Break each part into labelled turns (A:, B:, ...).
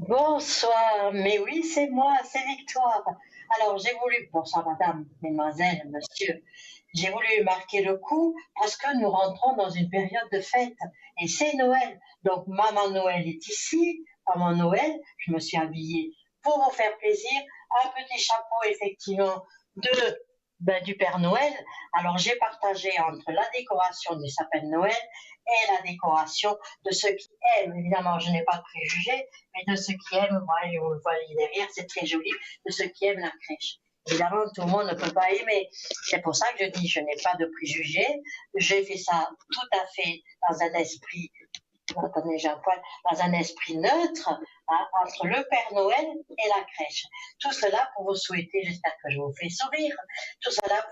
A: Bonsoir, mais oui, c'est moi, c'est Victoire. Alors, j'ai voulu, bonsoir madame, mesdemoiselles, monsieur, j'ai voulu marquer le coup parce que nous rentrons dans une période de fête et c'est Noël. Donc, maman Noël est ici, maman Noël, je me suis habillée pour vous faire plaisir, un petit chapeau effectivement de, du Père Noël. Alors, j'ai partagé entre la décoration du sapin de Noël et la décoration de ceux qui aiment. Évidemment, je n'ai pas de préjugés, mais de ceux qui aiment, voilà, vous le voyez derrière, c'est très joli, de ceux qui aiment la crèche. Évidemment, tout le monde ne peut pas aimer. C'est pour ça que je dis, je n'ai pas de préjugés. J'ai fait ça tout à fait dans un esprit, attendez, j'ai un poil, dans un esprit neutre, hein, entre le Père Noël et la crèche. Tout cela pour vous souhaiter, j'espère que je vous fais sourire, tout cela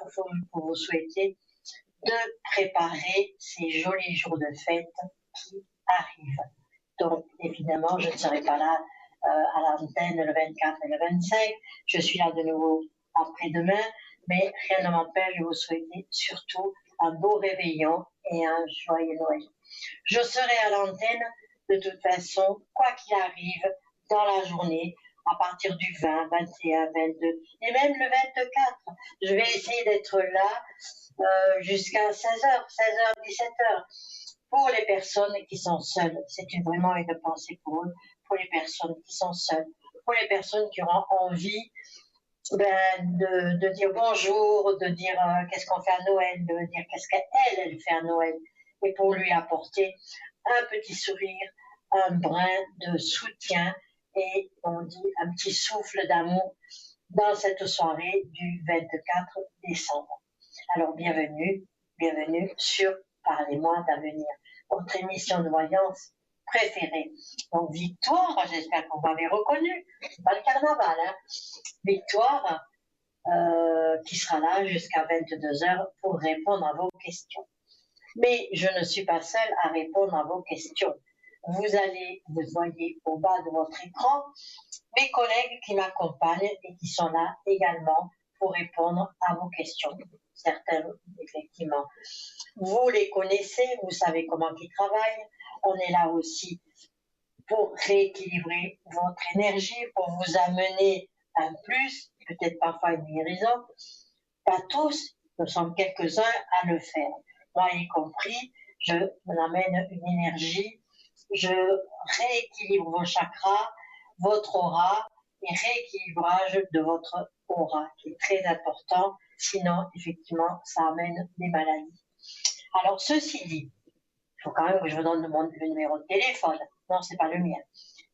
A: pour vous souhaiter de préparer ces jolis jours de fête qui arrivent. Donc, évidemment, je ne serai pas là à l'antenne le 24 et le 25. Je suis là de nouveau après-demain, mais rien ne m'empêche de vous souhaiter surtout un beau réveillon et un joyeux Noël. Je serai à l'antenne de toute façon, quoi qu'il arrive, dans la journée, à partir du 20, 21, 22 et même le 24. Je vais essayer d'être là jusqu'à 16h, 16h, 17h. Pour les personnes qui sont seules, c'est vraiment une pensée pour eux, pour les personnes qui sont seules, pour les personnes qui auront envie de dire bonjour, de dire qu'est-ce qu'on fait à Noël, de dire qu'est-ce qu'elle fait à Noël, et pour lui apporter un petit sourire, un brin de soutien et on dit un petit souffle d'amour dans cette soirée du 24 décembre. Alors bienvenue, bienvenue sur Parlez-moi d'avenir, votre émission de voyance préférée. Donc Victoire, j'espère que vous m'avez reconnu, c'est pas le carnaval, hein. Victoire, qui sera là jusqu'à 22h pour répondre à vos questions. Mais je ne suis pas seule à répondre à vos questions. Vous voyez au bas de votre écran mes collègues qui m'accompagnent et qui sont là également pour répondre à vos questions. Certains, effectivement, vous les connaissez, vous savez comment ils travaillent. On est là aussi pour rééquilibrer votre énergie, pour vous amener un plus, peut-être parfois une guérison. Pas tous, nous sommes quelques-uns à le faire. Moi y compris, je vous amène une énergie, je rééquilibre vos chakras, votre aura et rééquilibrage de votre aura, qui est très important, sinon effectivement ça amène des maladies. Alors ceci dit, il faut quand même que je vous donne le numéro de téléphone. Non, c'est pas le mien.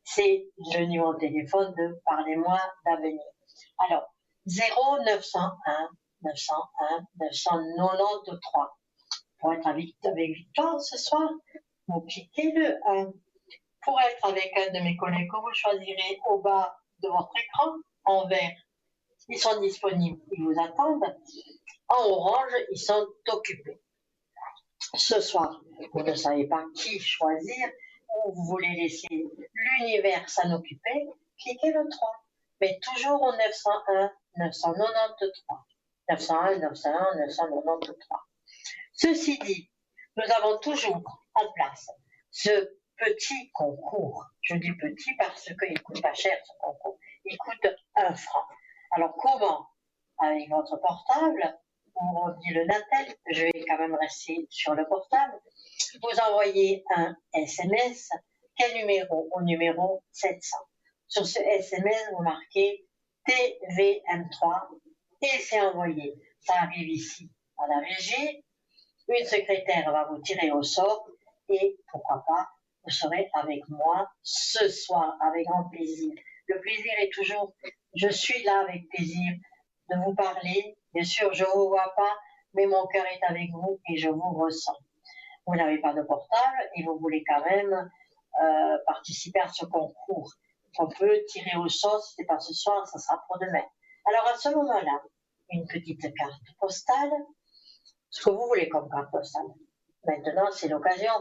A: C'est le numéro de téléphone de Parlez-moi d'avenir. Alors, 0901 901 993. Pour être avec Victoire ce soir, vous cliquez le 1. Pour être avec un de mes collègues que vous choisirez au bas de votre écran, en vert, ils sont disponibles, ils vous attendent. En orange, ils sont occupés. Ce soir, vous ne savez pas qui choisir, ou vous voulez laisser l'univers s'en occuper, cliquez le 3. Mais toujours au 901 993. 901 901 993. Ceci dit, nous avons toujours en place ce petit concours. Je dis petit parce qu'il ne coûte pas cher ce concours. Il coûte 1 franc. Alors comment? Avec votre portable, on dit le Natel, je vais quand même rester sur le portable, vous envoyez un SMS, quel numéro? Au numéro 700. Sur ce SMS, vous marquez TVM3 et c'est envoyé. Ça arrive ici à la régie, une secrétaire va vous tirer au sort et pourquoi pas, vous serez avec moi ce soir avec grand plaisir. Le plaisir est toujours, je suis là avec plaisir de vous parler. Bien sûr, je ne vous vois pas, mais mon cœur est avec vous et je vous ressens. Vous n'avez pas de portable et vous voulez quand même participer à ce concours. On peut tirer au sort, si ce n'est pas ce soir, ça sera pour demain. Alors à ce moment-là, une petite carte postale, ce que vous voulez comme carte postale. Maintenant, c'est l'occasion.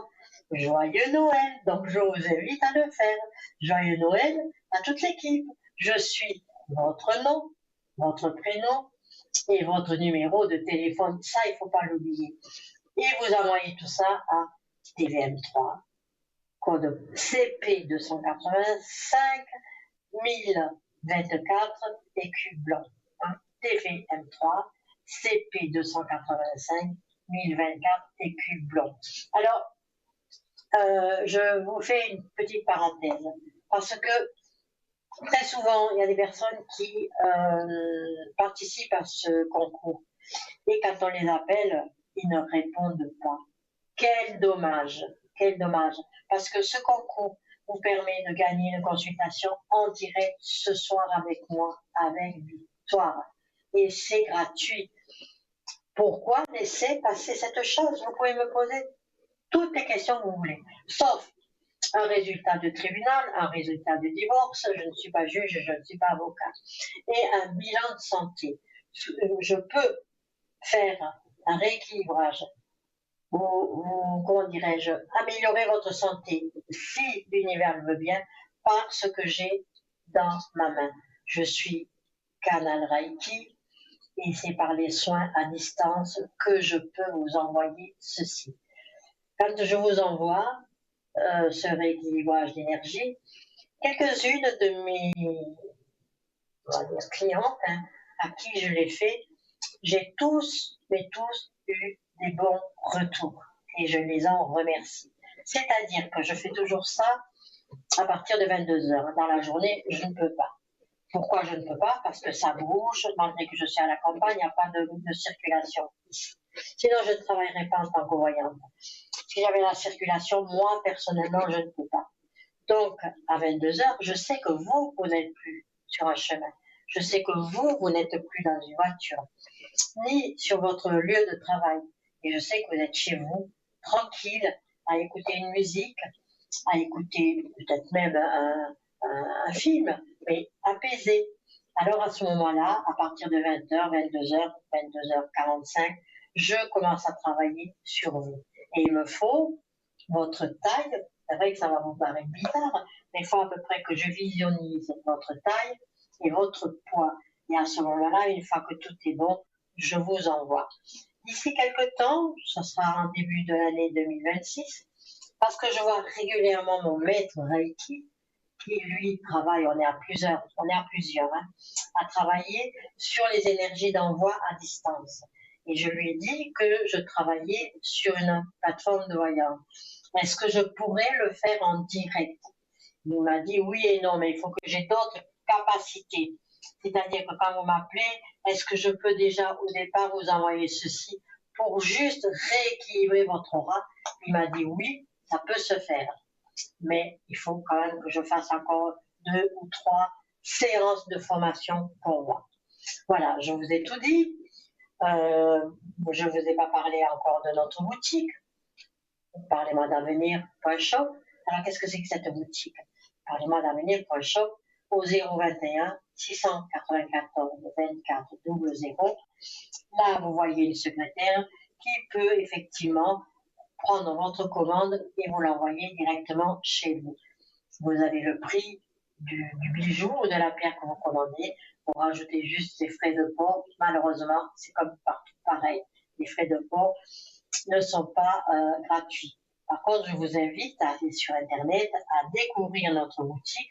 A: Joyeux Noël, donc je vous invite à le faire. Joyeux Noël à toute l'équipe. Je suis votre nom, votre prénom et votre numéro de téléphone. Ça, il ne faut pas l'oublier. Et vous envoyez tout ça à TVM3, code CP285 1024 écus blancs. Hein, TVM3, CP 285, 1024 écus blancs. Alors, je vous fais une petite parenthèse, parce que très souvent, il y a des personnes qui participent à ce concours. Et quand on les appelle, ils ne répondent pas. Quel dommage, quel dommage. Parce que ce concours vous permet de gagner une consultation en direct ce soir avec moi, avec Victoire. Et c'est gratuit. Pourquoi laisser passer cette chose? Vous pouvez me poser toutes les questions que vous voulez, sauf un résultat de tribunal, un résultat de divorce, je ne suis pas juge, je ne suis pas avocat, et un bilan de santé. Je peux faire un rééquilibrage, comment dirais-je, améliorer votre santé, si l'univers le veut bien, par ce que j'ai dans ma main. Je suis canal Reiki, et c'est par les soins à distance que je peux vous envoyer ceci. Quand je vous envoie ce rééquilibrage d'énergie, quelques-unes de mes clientes à qui je l'ai fait, j'ai tous eu des bons retours et je les en remercie. C'est-à-dire que je fais toujours ça à partir de 22h. Dans la journée, je ne peux pas. Pourquoi je ne peux pas? Parce que ça bouge, malgré que je suis à la campagne, il n'y a pas de circulation ici. Sinon, je ne travaillerais pas en tant que voyante. Si j'avais la circulation, moi, personnellement, je ne peux pas. Donc, à 22h, je sais que vous n'êtes plus sur un chemin. Je sais que vous n'êtes plus dans une voiture, ni sur votre lieu de travail. Et je sais que vous êtes chez vous, tranquille, à écouter une musique, à écouter peut-être même un film, mais apaisé. Alors à ce moment-là, à partir de 20h, 22h, 22h45, je commence à travailler sur vous. Et il me faut votre taille. C'est vrai que ça va vous paraître bizarre, mais il faut à peu près que je visualise votre taille et votre poids. Et à ce moment-là, une fois que tout est bon, je vous envoie. D'ici quelques temps, ce sera en début de l'année 2026, parce que je vois régulièrement mon maître Reiki, qui lui travaille, on est à plusieurs, hein, à travailler sur les énergies d'envoi à distance. Et je lui ai dit que je travaillais sur une plateforme de voyance. Est-ce que je pourrais le faire en direct? Il m'a dit oui et non, mais il faut que j'ai d'autres capacités. C'est-à-dire que quand vous m'appelez, est-ce que je peux déjà au départ vous envoyer ceci pour juste rééquilibrer votre aura? Il m'a dit oui, ça peut se faire. Mais il faut quand même que je fasse encore 2 ou 3 séances de formation pour moi. Voilà, je vous ai tout dit. Je ne vous ai pas parlé encore de notre boutique. Parlez-moi d'avenir.shop. Alors, qu'est-ce que c'est que cette boutique? Parlez-moi d'avenir.shop au 021 694 24 00. Là, vous voyez une secrétaire qui peut effectivement prendre votre commande et vous l'envoyer directement chez vous. Vous avez le prix du bijou ou de la pierre que vous commandez. Vous rajoutez juste les frais de port. Malheureusement, c'est comme partout pareil. Les frais de port ne sont pas gratuits. Par contre, je vous invite à aller sur Internet, à découvrir notre boutique.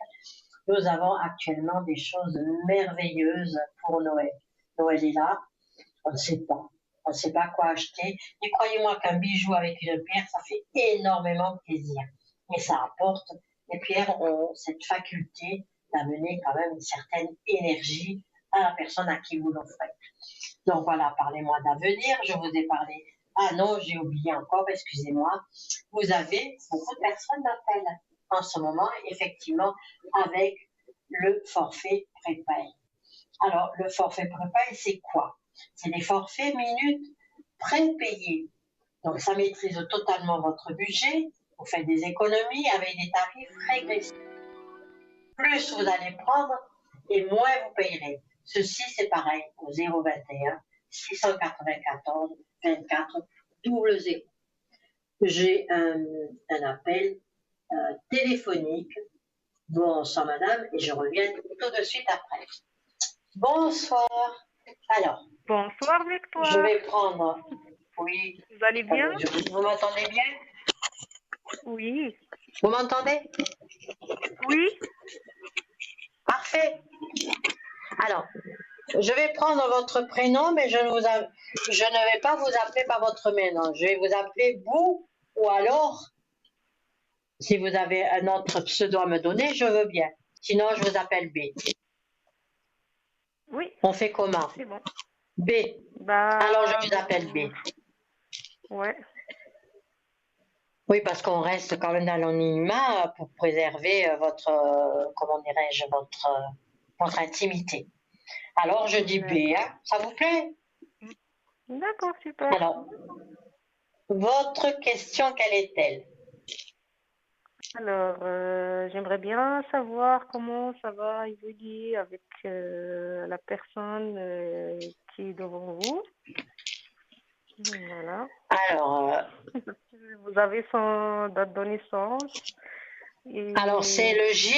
A: Nous avons actuellement des choses merveilleuses pour Noël. Noël est là, on ne sait pas. On ne sait pas quoi acheter. Et croyez-moi qu'un bijou avec une pierre, ça fait énormément plaisir. Et ça apporte. Les pierres ont cette faculté d'amener quand même une certaine énergie à la personne à qui vous l'offrez. Donc voilà, parlez-moi d'avenir. Je vous ai parlé. Ah non, j'ai oublié encore, excusez-moi. Vous avez beaucoup de personnes d'appel en ce moment, effectivement, avec le forfait prépaye. Alors, le forfait prépaye, c'est quoi? C'est des forfaits minutes prépayés. Donc, ça maîtrise totalement votre budget. Vous faites des économies avec des tarifs régressifs. Plus vous allez prendre et moins vous payerez. Ceci, c'est pareil au 021 694 24 00. J'ai un appel téléphonique. Bonsoir madame, et je reviens tout de suite après. Bonsoir. Alors.
B: Bonsoir Victoire.
A: Je vais prendre. Oui.
B: Vous allez bien?
A: Vous m'entendez bien?
B: Oui.
A: Vous m'entendez?
B: Oui.
A: Ah, Parfait. Alors, je vais prendre votre prénom, mais je ne vais pas vous appeler par votre prénom. Je vais vous appeler Bou, ou alors, si vous avez un autre pseudo à me donner, je veux bien. Sinon, je vous appelle B.
B: Oui.
A: On fait comment?
B: C'est bon.
A: B.
B: Bah,
A: Alors, je vous appelle B.
B: Ouais.
A: Oui, parce qu'on reste quand même dans l'anonymat pour préserver votre, comment dirais-je, votre intimité. Alors, je dis B, hein? Ça vous plaît?
B: D'accord, super.
A: Alors, votre question, quelle est-elle?
B: Alors, j'aimerais bien savoir comment ça va évoluer avec la personne qui est devant vous. Voilà.
A: Alors,
B: Vous avez son date de naissance.
A: alors c'est
B: Et...
A: le J,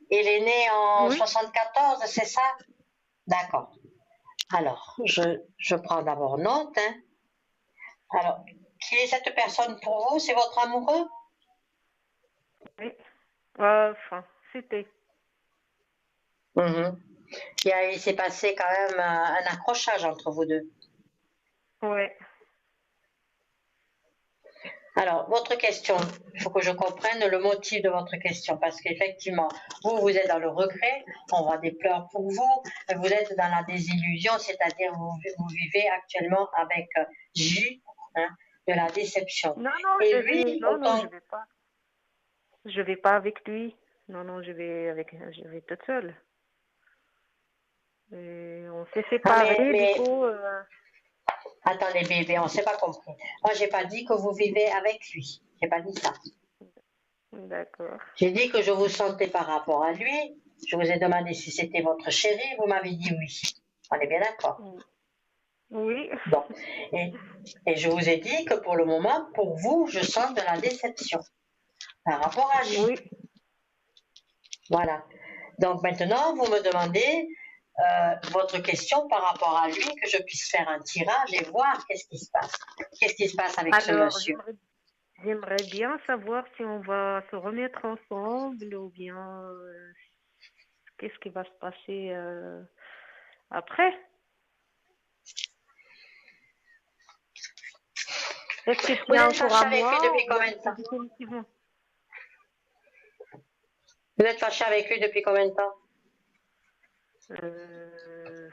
A: il est né en
B: Oui.
A: 74, c'est ça? D'accord. Alors, je prends d'abord note, hein. Alors, qui est cette personne pour vous? C'est votre amoureux?
B: Oui. Enfin, c'était.
A: Mhm. Il s'est passé quand même un accrochage entre vous deux.
B: Ouais.
A: Alors, votre question, il faut que je comprenne le motif de votre question, parce qu'effectivement, vous êtes dans le regret, on voit des pleurs pour vous, vous êtes dans la désillusion, c'est-à-dire vous vivez actuellement avec J, hein, de la déception.
B: Non, non,
A: Et lui,
B: non, je
A: autant...
B: vais pas. Je vais pas avec lui. Non, non, je vais toute seule. Et on s'est
A: Ah,
B: séparés, du
A: mais
B: coup.
A: attendez, bébé, on ne s'est pas compris. Moi, j'ai pas dit que vous vivez avec lui. J'ai pas dit ça.
B: D'accord.
A: J'ai dit que je vous sentais par rapport à lui. Je vous ai demandé si c'était votre chéri. Vous m'avez dit oui. On est bien d'accord.
B: Oui.
A: Bon. Et, et je vous ai dit que pour le moment, pour vous, je sens de la déception par rapport à J.
B: Oui.
A: Voilà. Donc maintenant, vous me demandez votre question par rapport à lui, que je puisse faire un tirage et voir qu'est-ce qui se passe. Qu'est-ce qui se passe avec ce
B: Alors,
A: monsieur?
B: j'aimerais bien savoir si on va se remettre ensemble ou bien qu'est-ce qui va se passer après. Est-ce que
A: Vous
B: c'est
A: êtes
B: encore
A: fâché
B: à
A: avec lui
B: moi
A: depuis
B: ou bien
A: combien de
B: c'est
A: temps?
B: définitivement?
A: Vous êtes fâché avec lui depuis combien de temps?
B: Euh,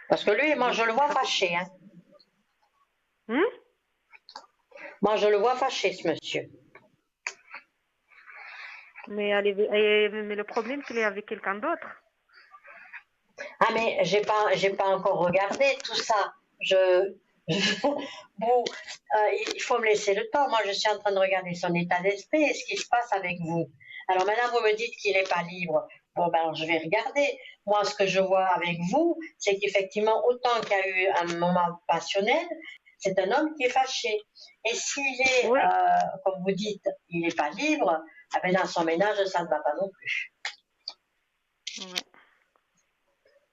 A: Parce que lui, moi, je le vois
B: ça fait-
A: fâché. Hein.
B: Hmm.
A: Moi, je le vois fâché, ce monsieur.
B: Mais le problème, c'est qu'il est avec quelqu'un d'autre.
A: Ah, mais j'ai pas encore regardé tout ça. Bon, il faut me laisser le temps. Moi, je suis en train de regarder son état d'esprit et ce qui se passe avec vous. Alors maintenant, vous me dites qu'il n'est pas libre. Bon, ben, alors, je vais regarder. Moi, ce que je vois avec vous, c'est qu'effectivement, autant qu'il y a eu un moment passionnel, c'est un homme qui est fâché. Et s'il est,
B: Oui.
A: comme vous dites, il n'est pas libre, ah ben, dans son ménage, ça ne va pas non plus.
B: Ouais.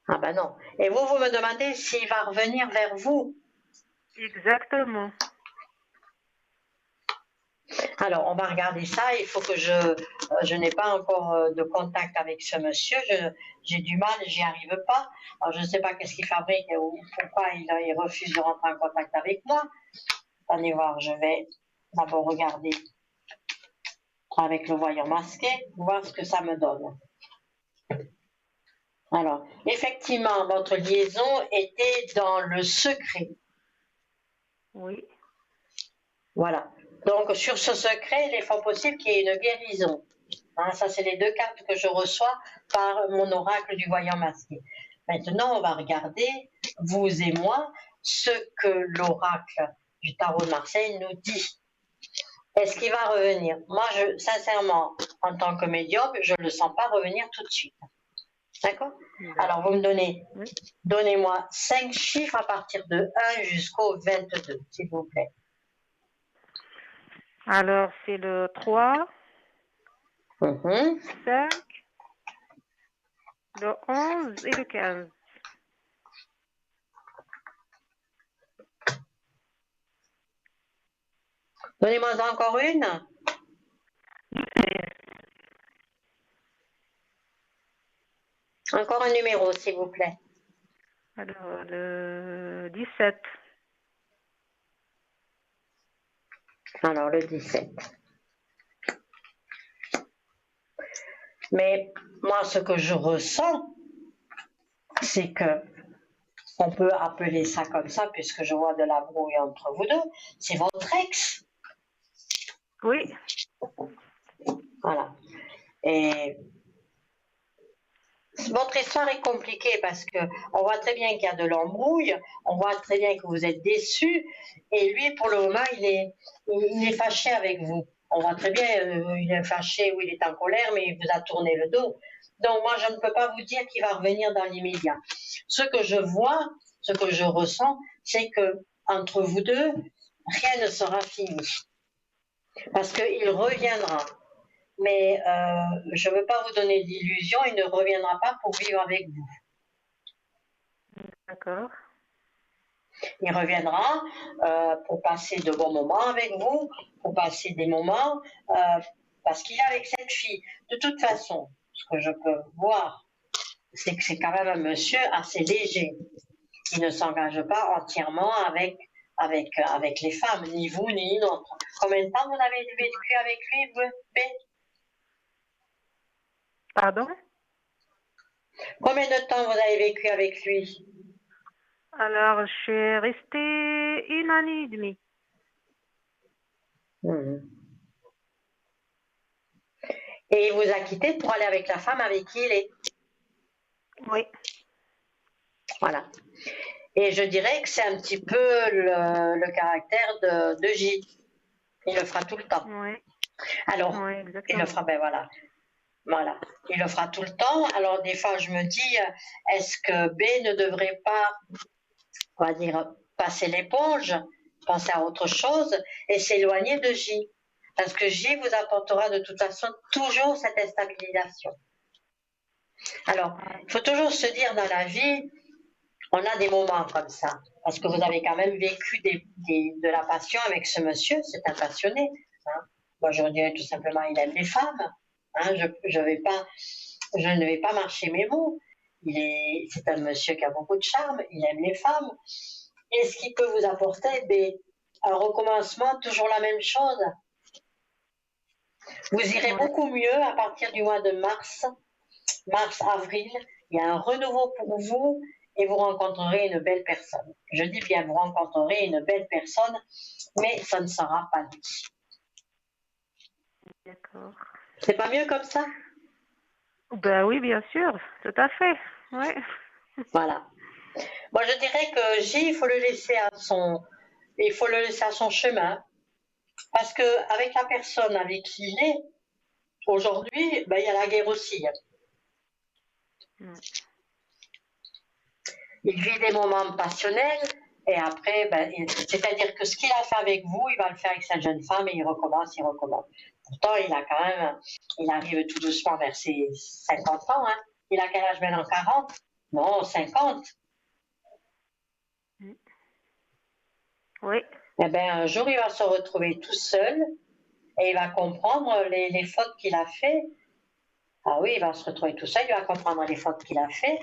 A: Ah ben non. Et vous me demandez s'il va revenir vers vous.
B: Exactement.
A: Alors, on va regarder ça. Il faut que je n'ai pas encore de contact avec ce monsieur. J'ai du mal, j'y arrive pas. Alors, je ne sais pas qu'est-ce qu'il fabrique ou pourquoi il refuse de rentrer en contact avec moi. Allez voir, je vais d'abord regarder avec le voyant masqué, voir ce que ça me donne. Alors, effectivement, votre liaison était dans le secret.
B: Oui.
A: Voilà. Donc, sur ce secret, il est fort possible qu'il y ait une guérison. Hein, ça, c'est les deux cartes que je reçois par mon oracle du voyant masqué. Maintenant, on va regarder, vous et moi, ce que l'oracle du tarot de Marseille nous dit. Est-ce qu'il va revenir? Moi, sincèrement, en tant que médium, je ne le sens pas revenir tout de suite. D'accord? Alors, vous me
B: Oui.
A: donnez-moi 5 chiffres à partir de 1 jusqu'au 22, s'il vous plaît.
B: Alors, c'est le 3,
A: Mhm.
B: 5, le 11 et le 15.
A: Donnez-moi encore une. Encore un numéro, s'il vous plaît.
B: Alors, le 17.
A: Alors, le 17. Mais moi, ce que je ressens, c'est que, on peut appeler ça comme ça, puisque je vois de la brouille entre vous deux, c'est votre ex.
B: Oui,
A: Voilà. Et votre histoire est compliquée parce que on voit très bien qu'il y a de l'embrouille, on voit très bien que vous êtes déçus, et lui, pour le moment, il est fâché avec vous. On voit très bien, il est fâché ou il est en colère, mais il vous a tourné le dos. Donc moi, je ne peux pas vous dire qu'il va revenir dans l'immédiat. Ce que je vois, ce que je ressens, c'est que entre vous deux, rien ne sera fini. Parce qu'il reviendra. Mais je ne veux pas vous donner d'illusions, il ne reviendra pas pour vivre avec vous.
B: d'accord.
A: Il reviendra pour passer de bons moments avec vous, pour passer des moments, parce qu'il est avec cette fille. De toute façon, ce que je peux voir, c'est que c'est quand même un monsieur assez léger, qui ne s'engage pas entièrement avec les femmes, ni vous, ni une autre. Combien de temps vous avez vécu avec lui, B?
B: Pardon?
A: Combien de temps vous avez vécu avec lui?
B: Alors, je suis restée 1 année et demie.
A: Et il vous a quitté pour aller avec la femme avec qui il est.
B: Oui,
A: Voilà. Et je dirais que c'est un petit peu le caractère de J. Il le fera tout le temps.
B: oui,
A: Alors,
B: oui,
A: il le
B: exactement.
A: fera, ben voilà. Voilà. Il le fera tout le temps. Alors, des fois, je me dis, est-ce que B ne devrait pas, on va dire, passer l'éponge, penser à autre chose et s'éloigner de J? Parce que J vous apportera de toute façon toujours cette instabilisation. Alors, il faut toujours se dire dans la vie, on a des moments comme ça, parce que vous avez quand même vécu de la passion avec ce monsieur, c'est un passionné. Hein. Moi, je dirais tout simplement, il aime les femmes. Hein. Je ne vais pas marcher mes mots. C'est un monsieur qui a beaucoup de charme, il aime les femmes. Et ce qui peut vous apporter un recommencement, toujours la même chose. Vous irez beaucoup mieux à partir du mois de mars-avril. Il y a un renouveau pour vous et vous rencontrerez une belle personne. Je dis bien, vous rencontrerez une belle personne, mais ça ne sera pas lui.
B: D'accord.
A: C'est pas mieux comme ça?
B: Ben oui, bien sûr, tout à fait. Oui.
A: Voilà. Moi, je dirais que J, il faut le laisser à son chemin, parce que avec la personne avec qui il est aujourd'hui, ben, il y a la guerre aussi. Il vit des moments passionnels et après, ben, c'est-à-dire que ce qu'il a fait avec vous, il va le faire avec cette jeune femme et il recommence. Pourtant, il arrive tout doucement vers ses 50 ans. Hein. Il a quel âge maintenant? 40? Non, 50.
B: Oui.
A: Eh bien, un jour, il va se retrouver tout seul et il va comprendre les fautes qu'il a fait. Ah oui, il va se retrouver tout seul, il va comprendre les fautes qu'il a fait.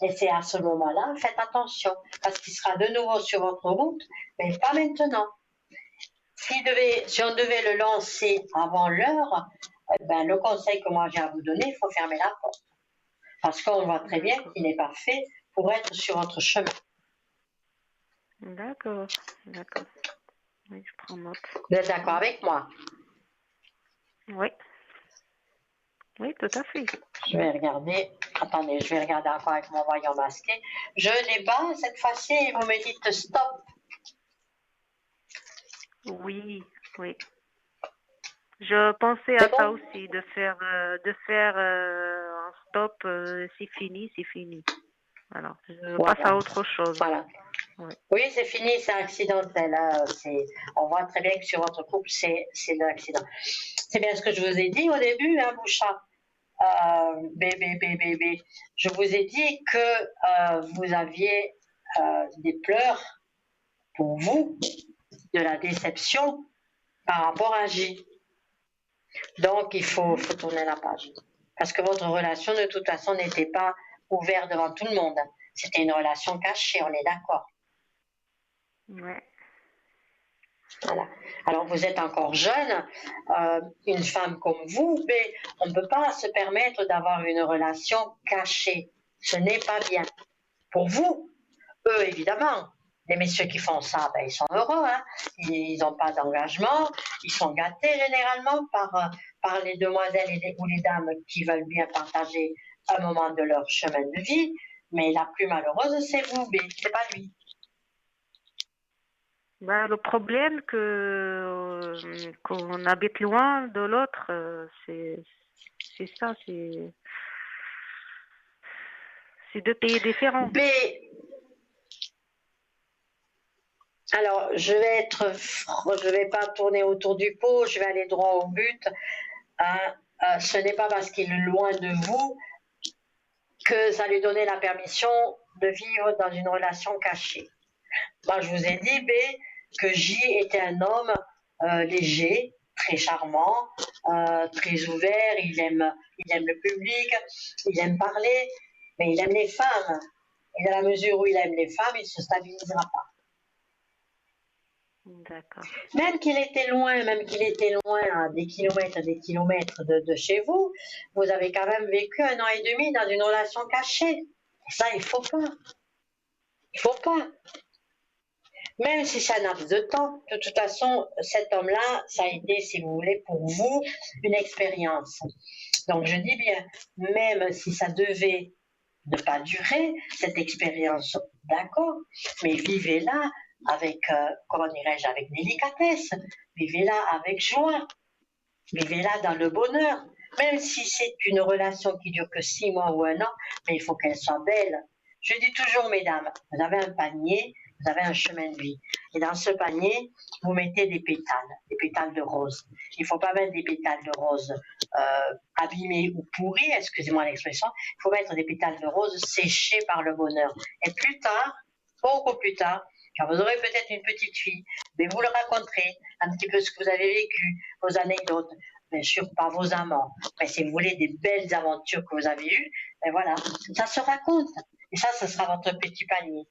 A: Et c'est à ce moment-là, faites attention, parce qu'il sera de nouveau sur votre route, mais pas maintenant. Si on devait le lancer avant l'heure, ben, le conseil que moi j'ai à vous donner, il faut fermer la porte. Parce qu'on voit très bien qu'il n'est pas fait pour être sur votre chemin.
B: D'accord, d'accord. Oui, je prends note.
A: Vous êtes d'accord avec moi?
B: Oui. Oui, tout à fait.
A: Je vais regarder. Attendez, je vais regarder encore avec mon voyant masqué. Je les bats cette fois-ci et vous me dites stop.
B: Oui, oui. Je pensais à ça aussi, de faire un stop, c'est fini, c'est fini. Alors, je passe à autre chose.
A: Voilà.
B: Oui.
A: Oui, c'est fini, c'est accidentel. Hein. On voit très bien que sur votre couple, c'est de l'accident. C'est bien ce que je vous ai dit au début, hein, Bouchard. Bébé. Je vous ai dit que vous aviez des pleurs pour vous, de la déception par rapport à J. Donc, il faut tourner la page. Parce que votre relation, de toute façon, n'était pas ouvert devant tout le monde. C'était une relation cachée, on est d'accord.
B: Ouais.
A: Voilà. Alors vous êtes encore jeune, une femme comme vous, mais on ne peut pas se permettre d'avoir une relation cachée. Ce n'est pas bien. Pour vous, eux évidemment, les messieurs qui font ça, ben, ils sont heureux, hein. Ils n'ont pas d'engagement, ils sont gâtés généralement par les demoiselles ou les dames qui veulent bien partager un moment de leur chemin de vie, mais la plus malheureuse, c'est vous, mais c'est pas lui.
B: Le problème qu'on habite loin de l'autre, c'est ça, c'est deux pays différents.
A: Mais alors, je vais pas tourner autour du pot, je vais aller droit au but. Hein. Ce n'est pas parce qu'il est loin de vous que ça lui donnait la permission de vivre dans une relation cachée. Moi, je vous ai dit, B, que J était un homme léger, très charmant, très ouvert, il aime le public, il aime parler, mais il aime les femmes. Et dans la mesure où il aime les femmes, il ne se stabilisera pas.
B: D'accord.
A: Même qu'il était loin à des kilomètres de chez vous, vous avez quand même vécu 1 an et demi dans une relation cachée. Et ça, il faut pas. Il faut pas. Même si ça n'a pas de temps, de toute façon, cet homme-là, ça a été, si vous voulez, pour vous, une expérience. Donc je dis bien, même si ça devait ne pas durer, cette expérience, d'accord, mais vivez-la avec, comment dirais-je, avec délicatesse, vivez-la avec joie, vivez-la dans le bonheur, même si c'est une relation qui dure que 6 mois ou 1 an, mais il faut qu'elle soit belle. Je dis toujours, mesdames, vous avez un panier, vous avez un chemin de vie. Et dans ce panier, vous mettez des pétales de rose. Il ne faut pas mettre des pétales de rose abîmés ou pourris, excusez-moi l'expression. Il faut mettre des pétales de rose séchés par le bonheur. Et plus tard, beaucoup plus tard, quand vous aurez peut-être une petite fille, mais vous le raconterez un petit peu ce que vous avez vécu, vos anecdotes, bien sûr pas vos amants, mais si vous voulez des belles aventures que vous avez eues, ben voilà, ça se raconte. Et ça sera votre petit panier.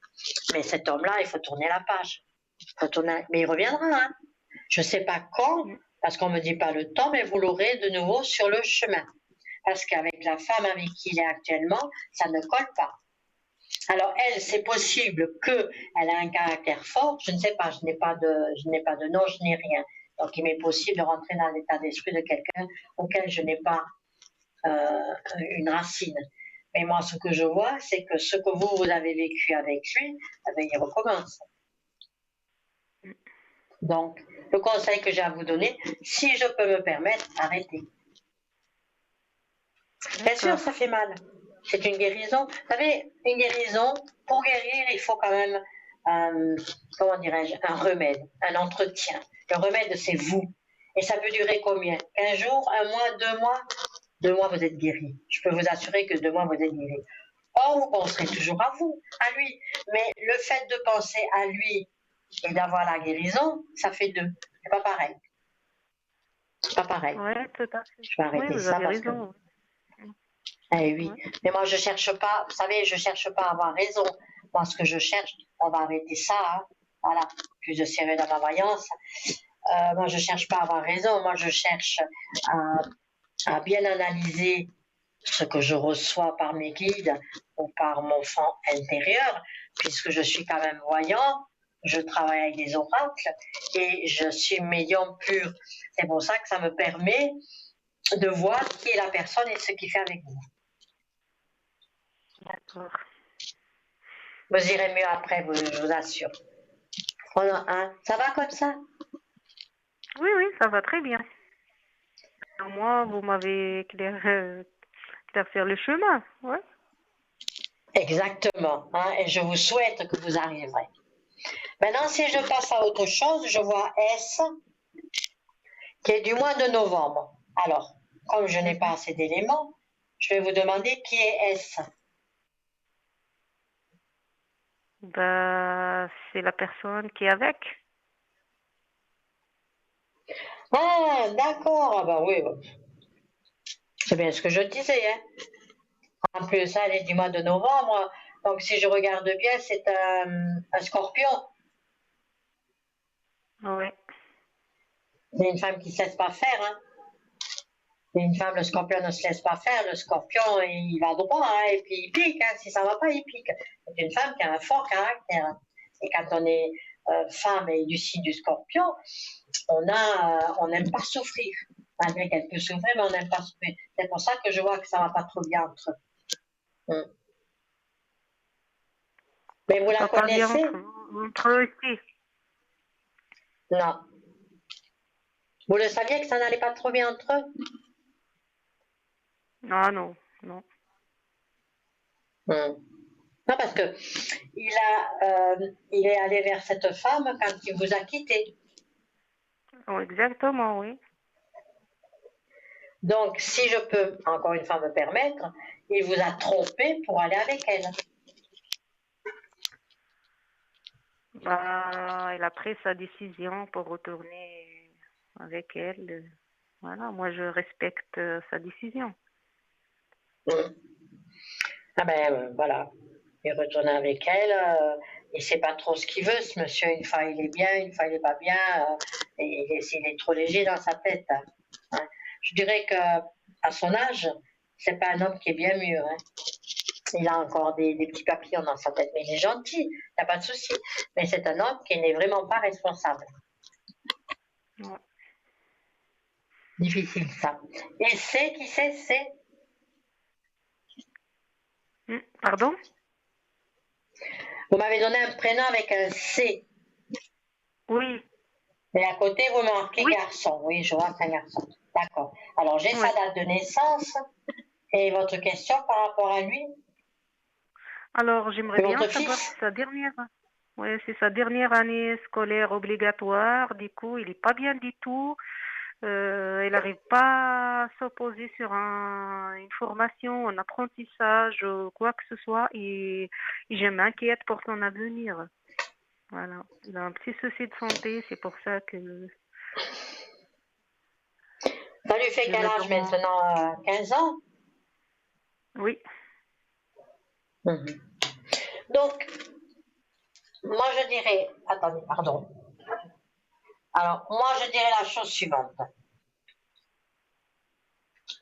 A: Mais cet homme-là, il faut tourner la page. Mais il reviendra, hein. Je ne sais pas quand, parce qu'on ne me dit pas le temps, mais vous l'aurez de nouveau sur le chemin. Parce qu'avec la femme avec qui il est actuellement, ça ne colle pas. Alors elle, c'est possible qu'elle ait un caractère fort, je ne sais pas, je n'ai pas de nom, je n'ai rien. Donc il m'est possible de rentrer dans l'état d'esprit de quelqu'un auquel je n'ai pas une racine. Mais moi, ce que je vois, c'est que ce que vous avez vécu avec lui, eh bien, il recommence. Donc, le conseil que j'ai à vous donner, si je peux me permettre, arrêtez. Bien sûr, ça fait mal. C'est une guérison. Vous savez, une guérison, pour guérir, il faut quand même, comment dirais-je, un remède, un entretien. Le remède, c'est vous. Et ça peut durer combien? 15 jours, 1 mois, 2 mois? 2 mois, vous êtes guéri. Je peux vous assurer que 2 mois, vous êtes guéri. Or, vous penserez toujours à vous, à lui. Mais le fait de penser à lui et d'avoir la guérison, ça fait 2. C'est pas pareil. C'est pas pareil.
B: Oui, tout à fait.
A: Je vais arrêter
B: vous
A: ça
B: avez
A: parce
B: raison.
A: Eh oui, mais moi je cherche pas, vous savez, je cherche pas à avoir raison. Moi ce que je cherche, on va arrêter ça, hein. Voilà, plus de sérieux dans ma voyance. Moi je cherche pas à avoir raison, moi je cherche à bien analyser ce que je reçois par mes guides ou par mon fond intérieur, puisque je suis quand même voyant, je travaille avec des oracles et je suis médium pur. C'est pour ça que ça me permet de voir qui est la personne et ce qu'il fait avec vous.
B: D'accord.
A: Vous irez mieux après, je vous assure. Voilà, hein. Ça va comme ça?
B: Oui, ça va très bien. Au moins, vous m'avez éclairé le chemin. Ouais.
A: Exactement. Hein, et je vous souhaite que vous arriverez. Maintenant, si je passe à autre chose, je vois S, qui est du mois de novembre. Alors, comme je n'ai pas assez d'éléments, je vais vous demander qui est S.
B: C'est la personne qui est avec.
A: Ah, d'accord. Ah bah oui. C'est bien ce que je disais. Hein. En plus, ça, elle est du mois de novembre. Donc, si je regarde bien, c'est un scorpion.
B: Oui.
A: C'est une femme qui ne se laisse pas faire. Hein. C'est une femme, le scorpion ne se laisse pas faire. Le scorpion, il va droit, hein, et puis il pique. Hein. Si ça ne va pas, il pique. C'est une femme qui a un fort caractère. Hein. Et quand on est femme et du signe du scorpion, on n'aime pas souffrir. Malgré qu'elle peut souffrir, mais on n'aime pas souffrir. C'est pour ça que je vois que ça ne va pas trop bien entre eux. Mais vous la
B: Ça pas bien
A: connaissez?
B: entre eux aussi.
A: Non. Vous le saviez que ça n'allait pas trop bien entre eux?
B: Ah non, non.
A: Non, parce que il est allé vers cette femme quand il vous a quitté.
B: Oh, exactement, oui.
A: Donc, si je peux, encore une fois, me permettre, il vous a trompé pour aller avec elle.
B: Bah, il a pris sa décision pour retourner avec elle. Voilà, moi je respecte sa décision.
A: Ah ben voilà, il retourne avec elle. Il ne sait pas trop ce qu'il veut, ce monsieur. Une fois il est bien, une fois il n'est pas bien. Et il est trop léger dans sa tête. Hein. Je dirais que à son âge, c'est pas un homme qui est bien mûr. Hein. Il a encore des petits papillons dans sa tête, mais il est gentil, il n'y a pas de souci. Mais c'est un homme qui n'est vraiment pas responsable.
B: Ouais.
A: Difficile ça. Et c'est qui c'est?
B: Pardon?
A: Vous m'avez donné un prénom avec un C.
B: Oui.
A: Et à côté, vous marquez
B: Oui.
A: garçon. Oui, je vois que c'est un garçon. D'accord. Alors, j'ai
B: Oui.
A: sa date de naissance. Et votre question par rapport à lui?
B: Alors, j'aimerais
A: Et
B: bien
A: votre
B: savoir
A: fils?
B: si sa dernière, ouais, c'est sa dernière année scolaire obligatoire. Du coup, il n'est pas bien du tout. Il n'arrive pas à s'opposer sur une formation, un apprentissage, quoi que ce soit. Et je m'inquiète pour son avenir. Voilà. Il a un petit souci de santé, c'est pour ça que
A: Ça lui fait
B: je
A: quel
B: me
A: âge
B: demande.
A: maintenant? 15 ans?
B: Oui,
A: Mhm. Donc, moi je dirais, attendez, pardon. Alors, moi je dirais la chose suivante.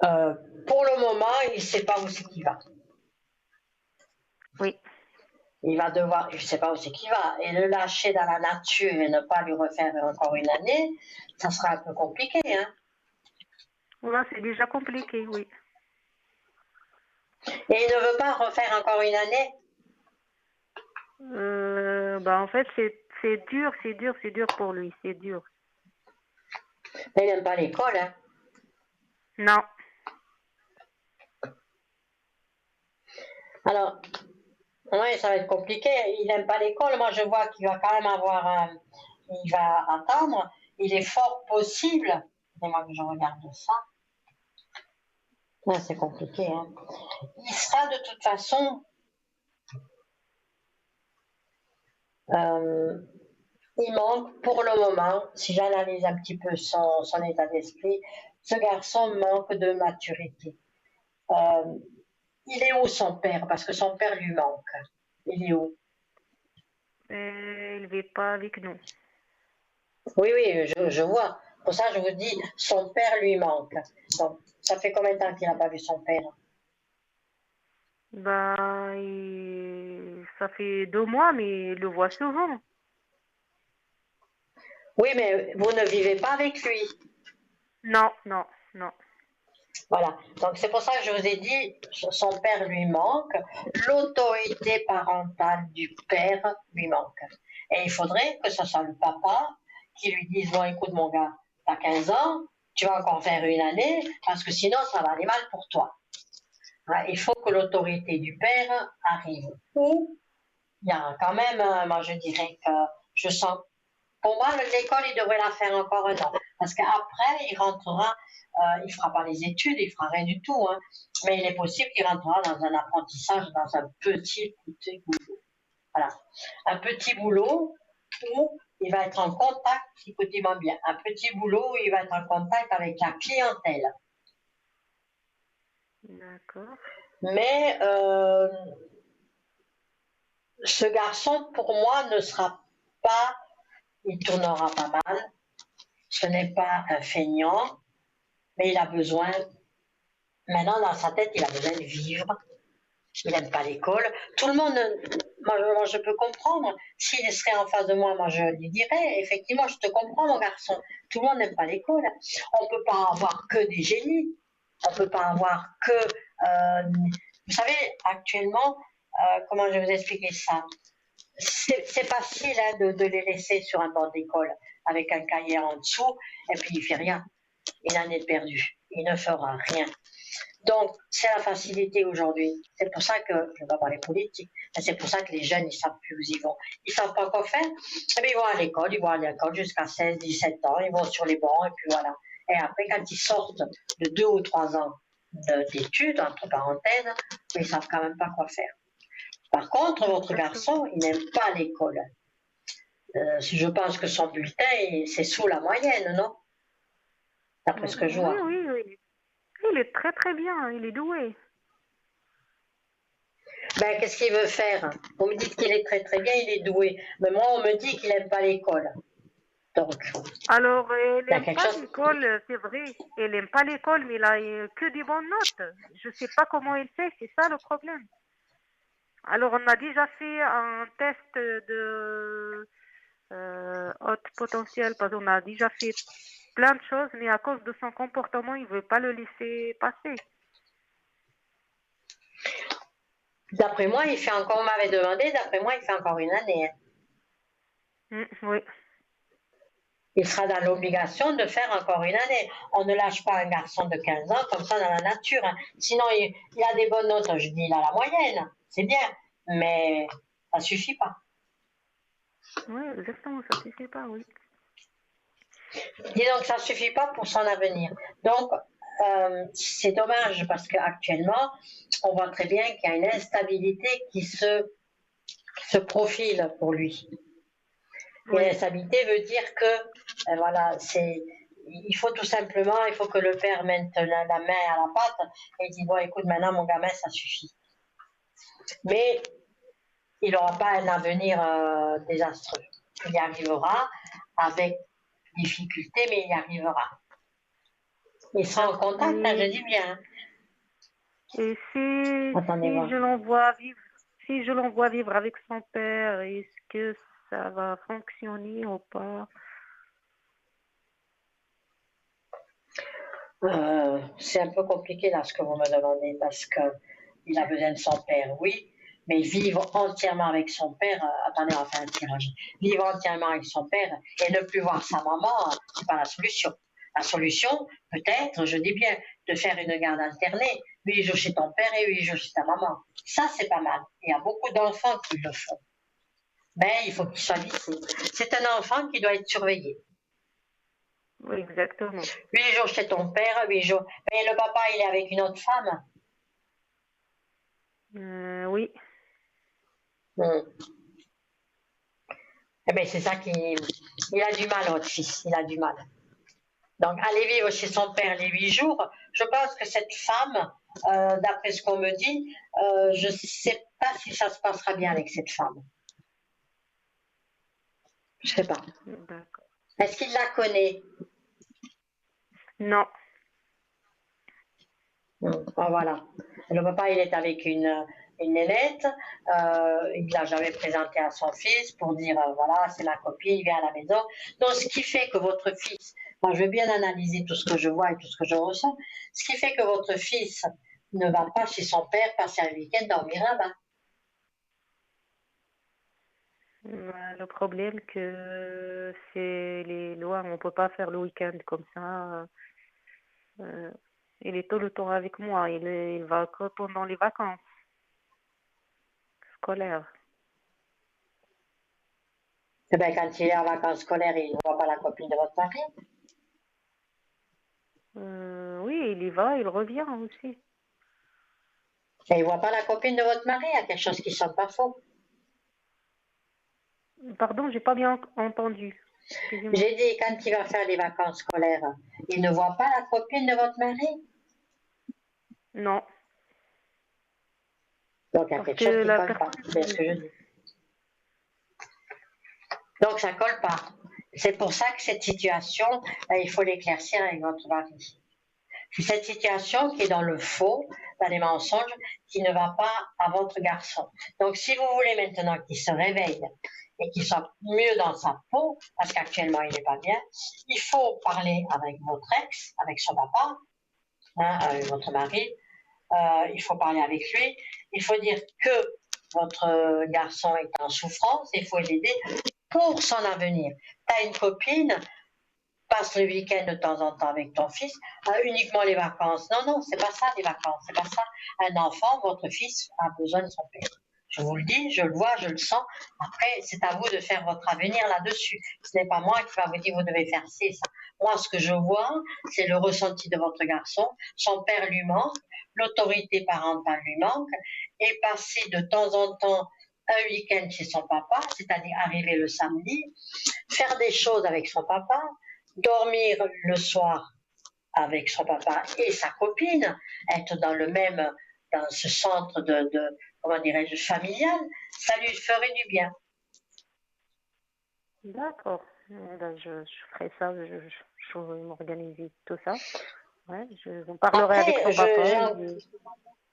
A: Euh, pour le moment, il ne sait pas où c'est qu'il va.
B: oui.
A: Il va devoir, je ne sais pas où c'est qu'il va, et le lâcher dans la nature et ne pas lui refaire encore une année, ça sera un peu compliqué. Hein.
B: Là, c'est déjà compliqué, oui.
A: Et il ne veut pas refaire encore une année.
B: Bah, en fait, c'est dur pour lui, c'est dur.
A: Mais il n'aime pas l'école. Hein.
B: Non,
A: Alors, oui, ça va être compliqué. Il n'aime pas l'école. Moi, je vois qu'il va quand même avoir il va attendre. Il est fort possible. C'est moi que je regarde ça. Ouais, c'est compliqué. Hein. Il sera de toute façon. Euh, il manque pour le moment, si j'analyse un petit peu son état d'esprit, ce garçon manque de maturité. Euh, il est où son père? Parce que son père lui manque. Il est où?
B: il ne vit pas avec nous.
A: Oui, oui, je vois. Pour ça, je vous dis, son père lui manque. Donc, ça fait combien de temps qu'il n'a pas vu son père?
B: Bah, ça fait 2 mois, mais il le voit souvent.
A: Oui, mais vous ne vivez pas avec lui.
B: Non, non, non.
A: Voilà. Donc, c'est pour ça que je vous ai dit, son père lui manque. L'autorité parentale du père lui manque. Et il faudrait que ce soit le papa qui lui dise, bon, écoute, mon gars, tu as 15 ans, tu vas encore faire une année, parce que sinon, ça va aller mal pour toi. Il faut que l'autorité du père arrive. Ou il y a quand même, moi je dirais que je sens, pour moi l'école il devrait la faire encore un an, parce qu'après il rentrera, il fera pas les études, il fera rien du tout, hein, mais il est possible qu'il rentrera dans un apprentissage, dans un petit boulot, voilà, un petit boulot où il va être en contact, écoutez-moi bien, un petit boulot où il va être en contact avec la clientèle.
B: D'accord.
A: Mais ce garçon, pour moi, ne sera pas, il tournera pas mal. Ce n'est pas un feignant, mais il a besoin, maintenant dans sa tête, il a besoin de vivre. Il n'aime pas l'école. Tout le monde, moi, je peux comprendre. S'il serait en face de moi, moi je lui dirais, effectivement, je te comprends mon garçon. Tout le monde n'aime pas l'école. On ne peut pas avoir que des génies. On ne peut pas avoir que... vous savez, actuellement, comment je vais vous expliquer ça? C'est facile hein, de les laisser sur un banc d'école avec un cahier en dessous, et puis il ne fait rien. Une année perdue. Il ne fera rien. Donc, c'est la facilité aujourd'hui. C'est pour ça que, je ne vais pas parler politique, mais c'est pour ça que les jeunes, ils ne savent plus où ils vont. Ils ne savent pas quoi faire. Et bien, ils vont à l'école jusqu'à 16, 17 ans, ils vont sur les bancs, et puis voilà. Et après, quand ils sortent de 2 ou 3 ans d'études, entre parenthèses, ils ne savent quand même pas quoi faire. Par contre, votre garçon, il n'aime pas l'école. Je pense que son bulletin, c'est sous la moyenne, non? D'après ce que je vois.
B: Oui, oui. Il est très très bien, il est doué.
A: Ben, qu'est-ce qu'il veut faire? Vous me dites qu'il est très très bien, il est doué. Mais moi, on me dit qu'il n'aime pas l'école. Donc,
B: Alors, il
A: il y a
B: n'aime
A: quelque
B: pas
A: chose.
B: l'école, c'est vrai. Il n'aime pas l'école, mais il a que des bonnes notes. Je ne sais pas comment il fait, c'est ça le problème. Alors, on a déjà fait un test de haute potentiel, parce qu'on a déjà fait plein de choses, mais à cause de son comportement, il ne veut pas le laisser passer.
A: D'après moi, il fait encore, on m'avait demandé, d'après moi, il fait encore une année.
B: Oui.
A: Il sera dans l'obligation de faire encore une année. On ne lâche pas un garçon de 15 ans comme ça dans la nature. Hein. Sinon, il a des bonnes notes, je dis, il a la moyenne, c'est bien, mais ça ne suffit pas.
B: Oui, exactement, ça ne suffit pas, oui.
A: Dis donc, ça ne suffit pas pour son avenir. Donc, c'est dommage parce qu'actuellement, on voit très bien qu'il y a une instabilité qui se profile pour lui.
B: Oui.
A: Et l'instabilité veut dire que, voilà, il faut tout simplement, il faut que le père mette la main à la pâte et dise, bon, écoute, maintenant, mon gamin, ça suffit. Mais il n'aura pas un avenir désastreux. Il y arrivera avec difficulté, mais il y arrivera. Il sera en contact, hein, je dis bien.
B: Et si
A: Attendez voir.
B: si je l'envoie vivre avec son père, est-ce que ça va fonctionner ou pas?
A: C'est un peu compliqué là ce que vous me demandez parce que il a besoin de son père, oui, mais vivre entièrement avec son père, attendez, on va faire un tirage. Vivre entièrement avec son père et ne plus voir sa maman, c'est pas la solution. La solution, peut-être, je dis bien, de faire une garde alternée, 8 jours chez ton père et 8 jours chez ta maman. Ça, c'est pas mal. Il y a beaucoup d'enfants qui le font. Ben, il faut qu'il soit lycée. C'est un enfant qui doit être surveillé.
B: Oui, exactement.
A: 8 jours chez ton père, 8 jours. Mais le papa, il est avec une autre femme.
B: Oui.
A: Eh bien, c'est ça il a du mal, votre fils, il a du mal. Donc, aller vivre chez son père les 8 jours, je pense que cette femme, d'après ce qu'on me dit, je ne sais pas si ça se passera bien avec cette femme. Je ne sais pas.
B: D'accord.
A: Est-ce qu'il la connaît?
B: Non.
A: Voilà. Le papa, il est avec une nénette. Il ne l'a jamais présenté à son fils pour dire, voilà, c'est ma copine, il vient à la maison. Donc, ce qui fait que votre fils, moi, je veux bien analyser tout ce que je vois et tout ce que je ressens, ce qui fait que votre fils ne va pas chez son père passer un week-end dormir là-bas.
B: Le problème que c'est les lois, on ne peut pas faire le week-end comme ça. Il est tout le temps avec moi. Il va que pendant les vacances scolaires.
A: Eh bien, quand il est en vacances scolaires, il ne voit pas la copine de votre mari.
B: Oui, il y va, il revient aussi.
A: Et il ne voit pas la copine de votre mari, il y a quelque chose qui ne sonne pas faux.
B: Pardon, j'ai pas bien entendu. Excusez-moi.
A: J'ai dit, quand il va faire les vacances scolaires, il ne voit pas la copine de votre mari?
B: Non.
A: Donc, il y a
B: Parce
A: quelque
B: que
A: chose qui ne
B: la
A: colle pas.
B: personne...
A: C'est ce que je dis. Donc, ça ne colle pas. C'est pour ça que cette situation, il faut l'éclaircir avec votre mari. C'est cette situation qui est dans le faux, dans les mensonges, qui ne va pas à votre garçon. Donc, si vous voulez maintenant qu'il se réveille et qu'il soit mieux dans sa peau, parce qu'actuellement il n'est pas bien, il faut parler avec votre ex, avec son papa, hein, avec votre mari, il faut parler avec lui, il faut dire que votre garçon est en souffrance, il faut l'aider pour son avenir. Tu as une copine, passe le week-end de temps en temps avec ton fils, uniquement les vacances. Non, non, c'est pas ça les vacances, c'est pas ça. Un enfant, votre fils a besoin de son père. Je vous le dis, je le vois, je le sens. Après, c'est à vous de faire votre avenir là-dessus. Ce n'est pas moi qui va vous dire vous devez faire ci, ça. Moi, ce que je vois, c'est le ressenti de votre garçon. Son père lui manque, l'autorité parentale lui manque, et passer de temps en temps un week-end chez son papa, c'est-à-dire arriver le samedi, faire des choses avec son papa, dormir le soir avec son papa et sa copine, être dans dans ce centre comment dirais-je, familial, ça lui ferait du bien.
B: D'accord. Ben, je ferai ça, je vais m'organiser tout ça. Ouais, j'en parlerai avec
A: Après,
B: son papa.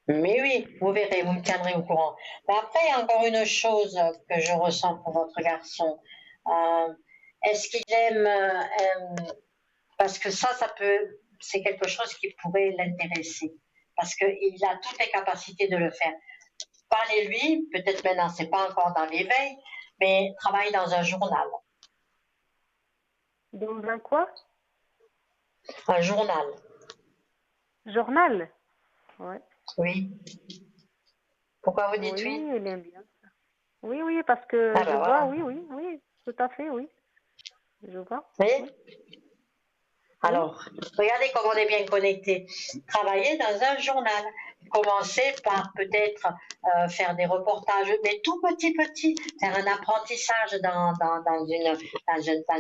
A: mais oui, vous verrez, vous me tiendrez au courant. Mais après, il y a encore une chose que je ressens pour votre garçon. Est-ce qu'il aime, parce que c'est quelque chose qui pourrait l'intéresser, parce qu'il a toutes les capacités de le faire. Parlez-lui, peut-être maintenant, c'est pas encore dans l'éveil, mais travaille dans un journal.
B: Dans un quoi?
A: Un journal,
B: Journal? Ouais.
A: oui. Pourquoi vous dites
B: Oui,
A: oui?
B: il aime bien ça. Oui, oui, parce que
A: Ah
B: je
A: ben
B: vois,
A: voilà.
B: oui, oui, oui, tout à fait, oui. Je vois.
A: Vous voyez?
B: Oui, oui.
A: Alors, regardez comme on est bien connecté. Travailler dans un journal. Commencez par peut-être faire des reportages, mais tout petit, faire un apprentissage dans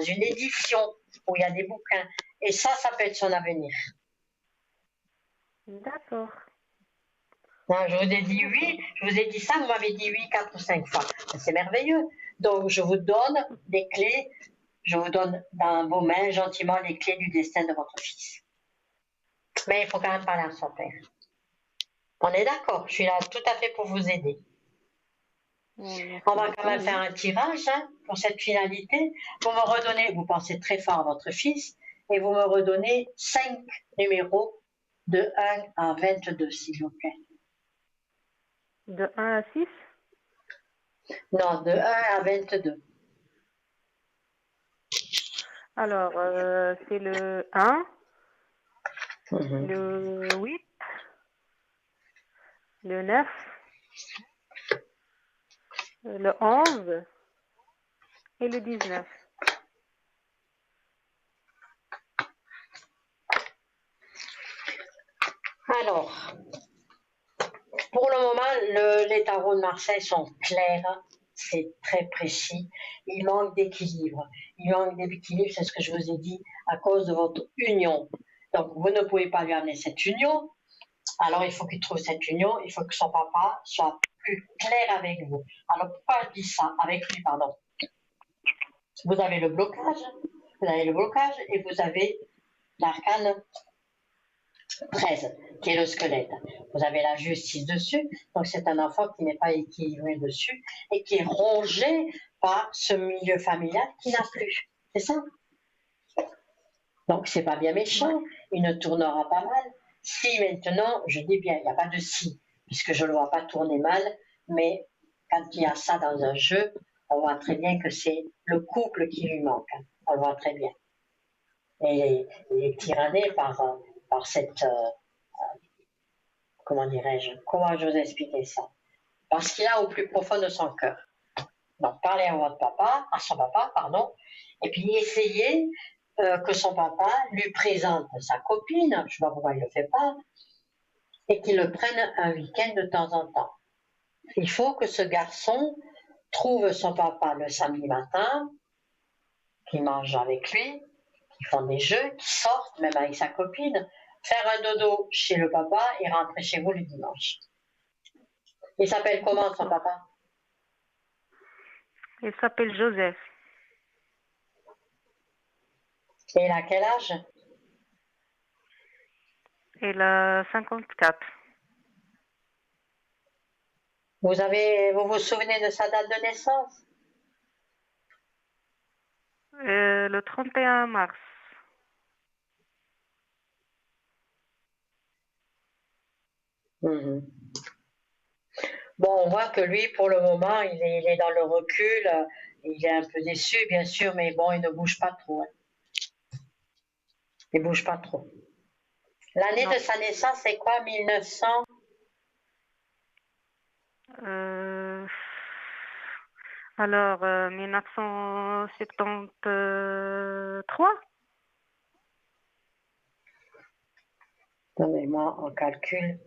A: une édition où il y a des bouquins. Et ça peut être son avenir.
B: D'accord.
A: Non, je vous ai dit oui,
B: D'accord.
A: je vous ai dit ça, vous m'avez dit oui 4 ou 5 fois. C'est merveilleux. Donc, je vous donne des clés, je vous donne dans vos mains gentiment les clés du destin de votre fils. Mais il faut quand même parler à son père. On est d'accord, je suis là tout à fait pour vous aider.
B: Oui,
A: On
B: merci
A: va quand
B: beaucoup,
A: même faire
B: oui.
A: un tirage pour cette finalité. Vous me redonnez, vous pensez très fort à votre fils, et vous me redonnez 5 numéros de 1 à 22, s'il vous plaît.
B: De 1 à 6?
A: Non, de 1 à 22.
B: Alors, c'est le 1,
A: Mhm.
B: le 8, le 9, le 11 et le 19.
A: Alors, pour le moment, les tarots de Marseille sont clairs, c'est très précis. Il manque d'équilibre. Il manque d'équilibre, c'est ce que je vous ai dit, à cause de votre union. Donc, vous ne pouvez pas lui amener cette union. Alors, il faut qu'il trouve cette union. Il faut que son papa soit plus clair avec vous. Alors, pourquoi je dis ça? Avec lui, pardon. Vous avez le blocage, et vous avez l'arcane 13, qui est le squelette. Vous avez la justice dessus, donc c'est un enfant qui n'est pas équilibré dessus et qui est rongé par ce milieu familial qui n'a plus. C'est ça? Donc c'est pas bien
B: Ouais.
A: méchant, il ne tournera pas mal. Si maintenant, je dis bien, il n'y a pas de si, puisque je ne le vois pas tourner mal, mais quand il y a ça dans un jeu, on voit très bien que c'est le couple qui lui manque. On le voit très bien. Et il est tyranné par cette comment dirais-je, comment je vous expliquer ça? Parce qu'il a au plus profond de son cœur. Donc, parlez à votre papa, à son papa, pardon, et puis essayez que son papa lui présente sa copine, je ne sais pas pourquoi il ne le fait pas, et qu'il le prenne un week-end de temps en temps. Il faut que ce garçon trouve son papa le samedi matin, qu'il mange avec lui, qu'ils font des jeux, qu'ils sortent, même avec sa copine, faire un dodo chez le papa et rentrer chez vous le dimanche. Il s'appelle comment son papa?
B: Il s'appelle Joseph.
A: Et il a quel âge?
B: Il a 54.
A: Vous vous souvenez de sa date de naissance?
B: Le 31 mars.
A: Mhm. Bon, on voit que lui, pour le moment, il est dans le recul. Il est un peu déçu, bien sûr, mais bon, il ne bouge pas trop. Hein. Il ne bouge pas trop. L'année
B: Non.
A: de sa naissance, c'est quoi? 1900?
B: Alors, 1973.
A: Attendez, moi, en calcul,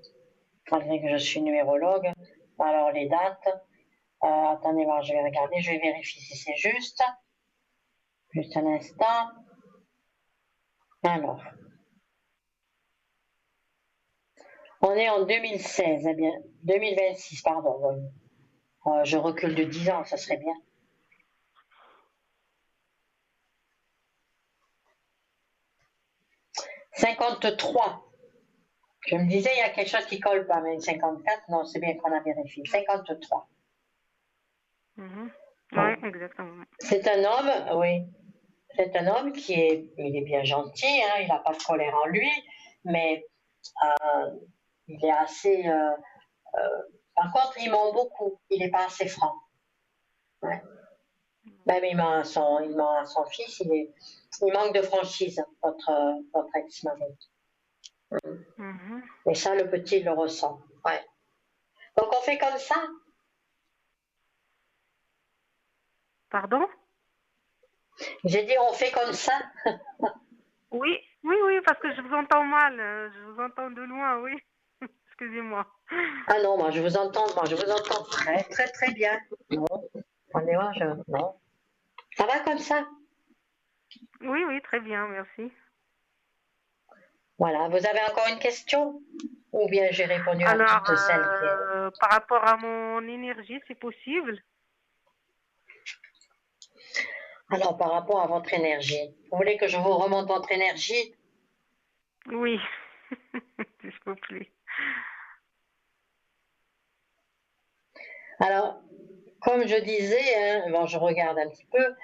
A: malgré que je suis numérologue, alors les dates, attendez voir, je vais regarder, je vais vérifier si c'est juste. Juste un instant. Alors, on est en 2016, eh bien, 2026, pardon. Oui. Je recule de 10 ans, ça serait bien. « 53. Je me disais, il y a quelque chose qui colle pas, mais 54, non, c'est bien qu'on a vérifié. 53.
B: Oui, exactement.
A: C'est un homme, oui. C'est un homme il est bien gentil, hein, il n'a pas de colère en lui, mais il est assez. Par contre, il ment beaucoup. Il n'est pas assez franc. Ouais. Même il ment à son fils. Il manque de franchise, votre ex-mari. Et ça, le petit le ressent. Ouais. Donc on fait comme ça.
B: Pardon?
A: J'ai dit on fait comme ça.
B: Oui, oui, oui, parce que je vous entends mal. Je vous entends de loin, oui. Excusez-moi.
A: Ah non, moi je vous entends très très très bien. Non, attendez-moi, non. Ça va comme ça.
B: Oui, oui, très bien, merci.
A: Voilà. Vous avez encore une question? Ou bien j'ai répondu à
B: Alors,
A: toutes celles qui.
B: par rapport à mon énergie, c'est possible?
A: Alors par rapport à votre énergie, vous voulez que je vous remonte votre énergie?
B: Oui, s'il vous plaît.
A: Alors, comme je disais, hein, bon, je regarde un petit peu,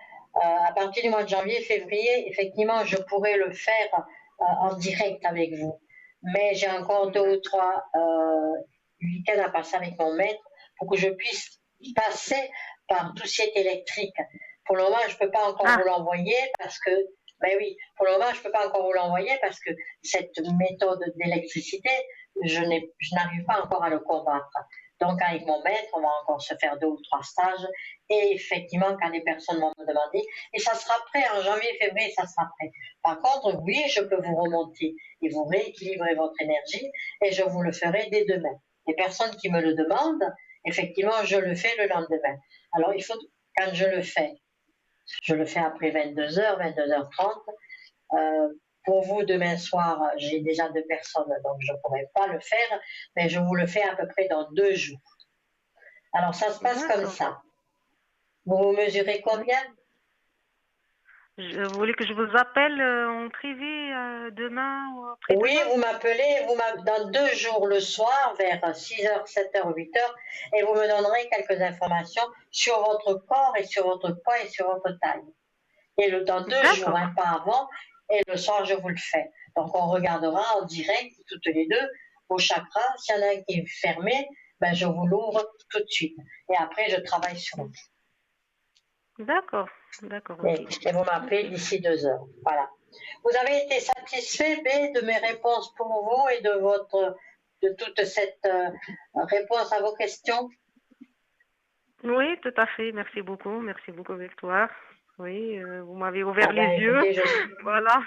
A: à partir du mois de janvier, février, effectivement, je pourrais le faire en direct avec vous. Mais j'ai encore 2 ou 3 week-ends à passer avec mon maître pour que je puisse passer par tout cet électrique. Pour le moment, je ne peux pas encore vous l'envoyer parce que, ben oui, pour le moment, je ne peux pas encore vous l'envoyer parce que cette méthode d'électricité, je n'arrive pas encore à le combattre. Donc, avec mon maître, on va encore se faire 2 ou 3 stages. Et effectivement, quand les personnes vont me demander, et ça sera prêt en janvier, février, ça sera prêt. Par contre, oui, je peux vous remonter et vous rééquilibrer votre énergie et je vous le ferai dès demain. Les personnes qui me le demandent, effectivement, je le fais le lendemain. Alors, il faut, quand je le fais après 22h, 22h30. Pour vous, demain soir, j'ai déjà 2 personnes, donc je ne pourrai pas le faire, mais je vous le fais à peu près dans 2 jours. Alors, ça se passe comme ça. Vous mesurez combien?
B: Je voulais que je vous appelle en privé demain ou après-demain.
A: Oui, vous m'appelez dans 2 jours le soir, vers 6h, 7h, 8h, et vous me donnerez quelques informations sur votre corps et sur votre poids et sur votre taille. Et dans 2 jours, hein, pas avant, et le soir, je vous le fais. Donc, on regardera en direct, toutes les deux, vos chakras. S'il y en a un qui est fermé, ben, je vous l'ouvre tout de suite. Et après, je travaille sur vous.
B: D'accord, d'accord.
A: Et vous m'appelez d'ici 2 heures. Voilà. Vous avez été satisfait, B, de mes réponses pour vous et de toute cette réponse à vos questions?
B: Oui, tout à fait. Merci beaucoup, Victoire. Oui, vous m'avez ouvert les yeux.
A: Écoutez,
B: Voilà.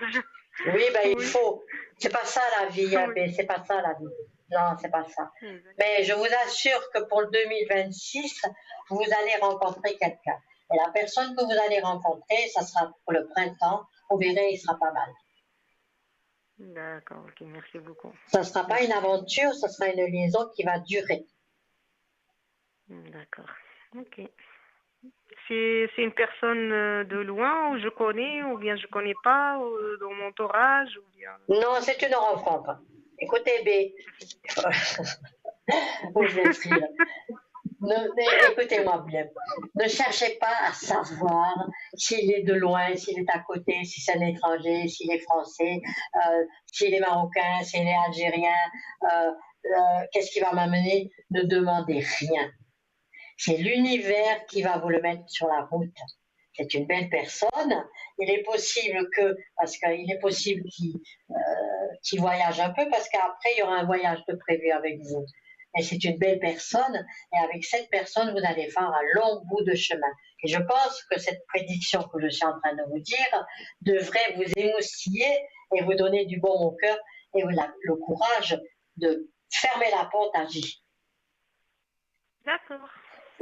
A: Oui, ben il faut. C'est pas ça la vie, hein, B, c'est pas ça la vie. Non, c'est pas ça. Mais je vous assure que pour le 2026, vous allez rencontrer quelqu'un. Et la personne que vous allez rencontrer, ça sera pour le printemps. Vous verrez, il sera pas mal.
B: D'accord, ok, merci beaucoup.
A: Ça ne sera pas une aventure, ça sera une liaison qui va durer.
B: D'accord. Ok. C'est une personne de loin ou je connais ou bien je connais pas ou dans mon entourage ou bien.
A: Non, c'est une rencontre. Écoutez, B, vous êtes rire. Écoutez-moi bien. Ne cherchez pas à savoir s'il est de loin, s'il est à côté, si c'est un étranger, s'il est français, s'il est marocain, s'il est algérien, qu'est-ce qui va m'amener. Ne demandez rien. C'est l'univers qui va vous le mettre sur la route. C'est une belle personne. Il est possible parce qu'il est possible qu'il voyage un peu, parce qu'après, il y aura un voyage de prévu avec vous. Et c'est une belle personne, et avec cette personne, vous allez faire un long bout de chemin. Et je pense que cette prédiction que je suis en train de vous dire devrait vous émoustiller et vous donner du bon au cœur et le courage de fermer la porte à J.
B: D'accord.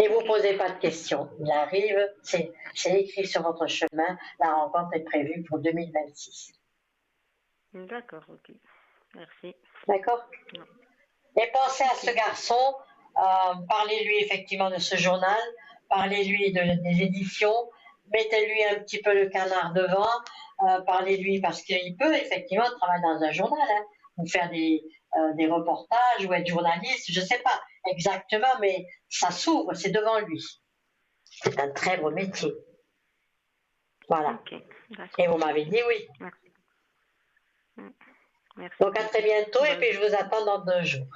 A: Et vous ne posez pas de questions. Il arrive, c'est écrit sur votre chemin, la rencontre est prévue pour 2026.
B: D'accord, ok. Merci.
A: D'accord? Et pensez à ce garçon, parlez-lui effectivement de ce journal, parlez-lui des éditions, mettez-lui un petit peu le canard devant, parlez-lui parce qu'il peut effectivement travailler dans un journal, hein, ou faire des reportages ou être journaliste, je ne sais pas exactement, mais ça s'ouvre, c'est devant lui. C'est un très beau métier. Voilà.
B: Ok, d'accord.
A: Et vous m'avez dit oui.
B: Merci. Merci.
A: Donc à très bientôt et puis je vous attends dans 2 jours.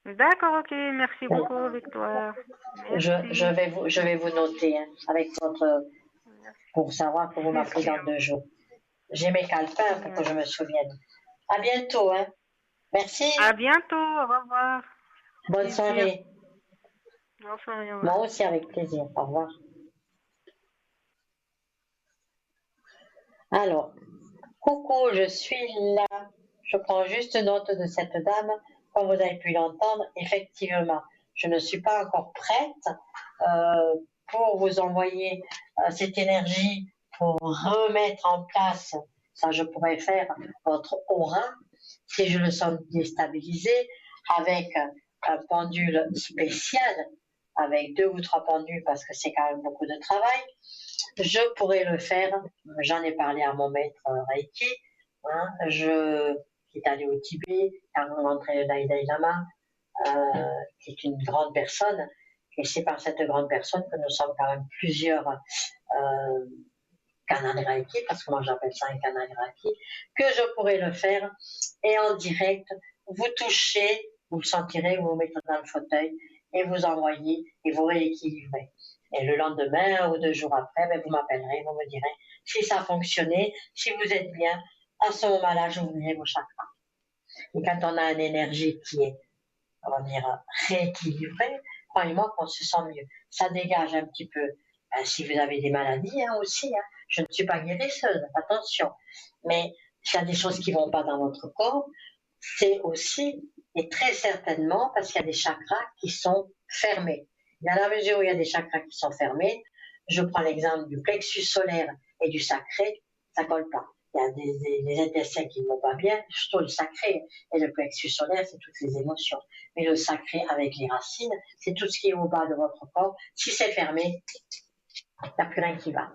B: D'accord, ok. Merci beaucoup, Victoire.
A: Je
B: Merci.
A: vais vous noter hein, avec votre pour savoir que vous m'appelez
B: Merci.
A: dans 2 jours. J'ai mes calepins pour que je me souvienne. À bientôt, hein. Merci.
B: À bientôt. Au revoir.
A: Bonne
B: Plaisir.
A: soirée.
B: Bonne soirée.
A: Moi aussi avec plaisir. Au revoir. Alors, coucou, je suis là. Je prends juste note de cette dame. Comme vous avez pu l'entendre, effectivement, je ne suis pas encore prête pour vous envoyer cette énergie pour remettre en place, ça je pourrais faire, votre aura, si je le sens déstabilisé, avec un pendule spécial, avec 2 ou 3 pendules, parce que c'est quand même beaucoup de travail. Je pourrais le faire, j'en ai parlé à mon maître Reiki, hein, qui est allé au Tibet, a rencontré le Dalai Lama, qui est une grande personne, et c'est par cette grande personne que nous sommes quand même plusieurs canal Reiki, parce que moi j'appelle ça un canal Reiki, que je pourrais le faire, et en direct, vous touchez, vous le sentirez, vous vous mettez dans le fauteuil, et vous envoyez, et vous rééquilibrez. Et le lendemain ou 2 jours après, ben, vous m'appellerez, vous me direz si ça a fonctionné, si vous êtes bien. À ce moment-là, j'ouvrirai vos chakras. Et quand on a une énergie qui est, on va dire, rééquilibrée, croyez-moi qu'on se sent mieux. Ça dégage un petit peu. Ben, si vous avez des maladies hein, aussi, hein, je ne suis pas guérisseuse, attention. Mais s'il y a des choses qui ne vont pas dans votre corps, c'est aussi, et très certainement, parce qu'il y a des chakras qui sont fermés. Dans la mesure où il y a des chakras qui sont fermés, je prends l'exemple du plexus solaire et du sacré, ça ne colle pas. Il y a des intestins qui ne vont pas bien, surtout le sacré. Et le plexus solaire, c'est toutes les émotions. Mais le sacré avec les racines, c'est tout ce qui est au bas de votre corps. Si c'est fermé, il n'y a plus rien qui va.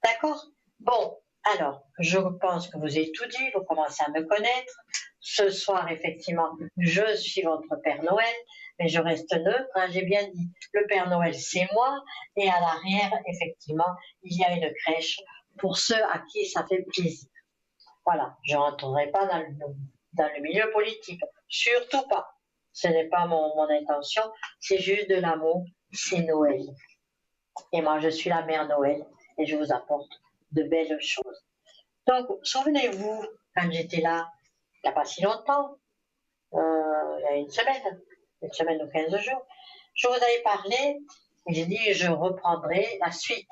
A: D'accord? Bon, alors, je pense que vous avez tout dit, vous commencez à me connaître. Ce soir, effectivement, je suis votre Père Noël, mais je reste neutre, hein, j'ai bien dit. Le Père Noël, c'est moi, et à l'arrière, effectivement, il y a une crèche pour ceux à qui ça fait plaisir. Voilà, je ne rentrerai pas dans le milieu politique, surtout pas. Ce n'est pas mon intention, c'est juste de l'amour, c'est Noël. Et moi, je suis la mère Noël et je vous apporte de belles choses. Donc, souvenez-vous, quand j'étais là, il n'y a pas si longtemps, il y a une semaine ou 15 jours, je vous avais parlé et j'ai dit je reprendrai la suite.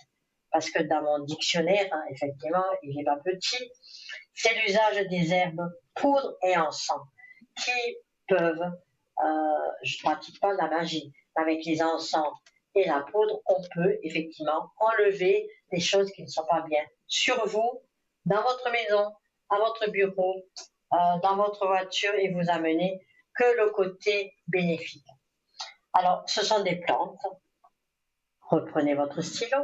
A: Parce que dans mon dictionnaire, hein, effectivement, il n'est pas petit, c'est l'usage des herbes poudre et encens qui peuvent, je ne pratique pas la magie, avec les encens et la poudre, on peut effectivement enlever des choses qui ne sont pas bien sur vous, dans votre maison, à votre bureau, dans votre voiture et vous amener que le côté bénéfique. Alors, ce sont des plantes. Reprenez votre stylo.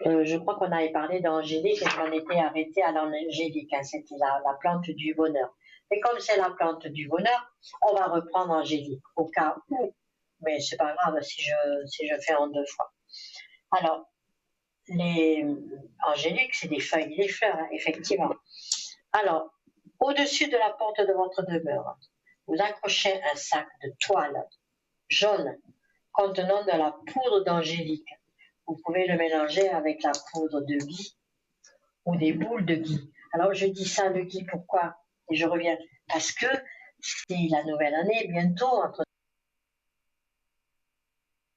A: Je crois qu'on avait parlé d'angélique et je m'en étais arrêtée à l'angélique, hein, c'était la plante du bonheur. Et comme c'est la plante du bonheur, on va reprendre angélique au cas où, mais c'est pas grave si je fais en 2 fois. Alors, les angéliques, c'est des feuilles, des fleurs, hein, effectivement. Alors, au-dessus de la porte de votre demeure, vous accrochez un sac de toile jaune contenant de la poudre d'angélique. Vous pouvez le mélanger avec la poudre de gui ou des boules de gui. Alors je dis ça, le gui, pourquoi? Et je reviens. Parce que c'est la nouvelle année, bientôt, entre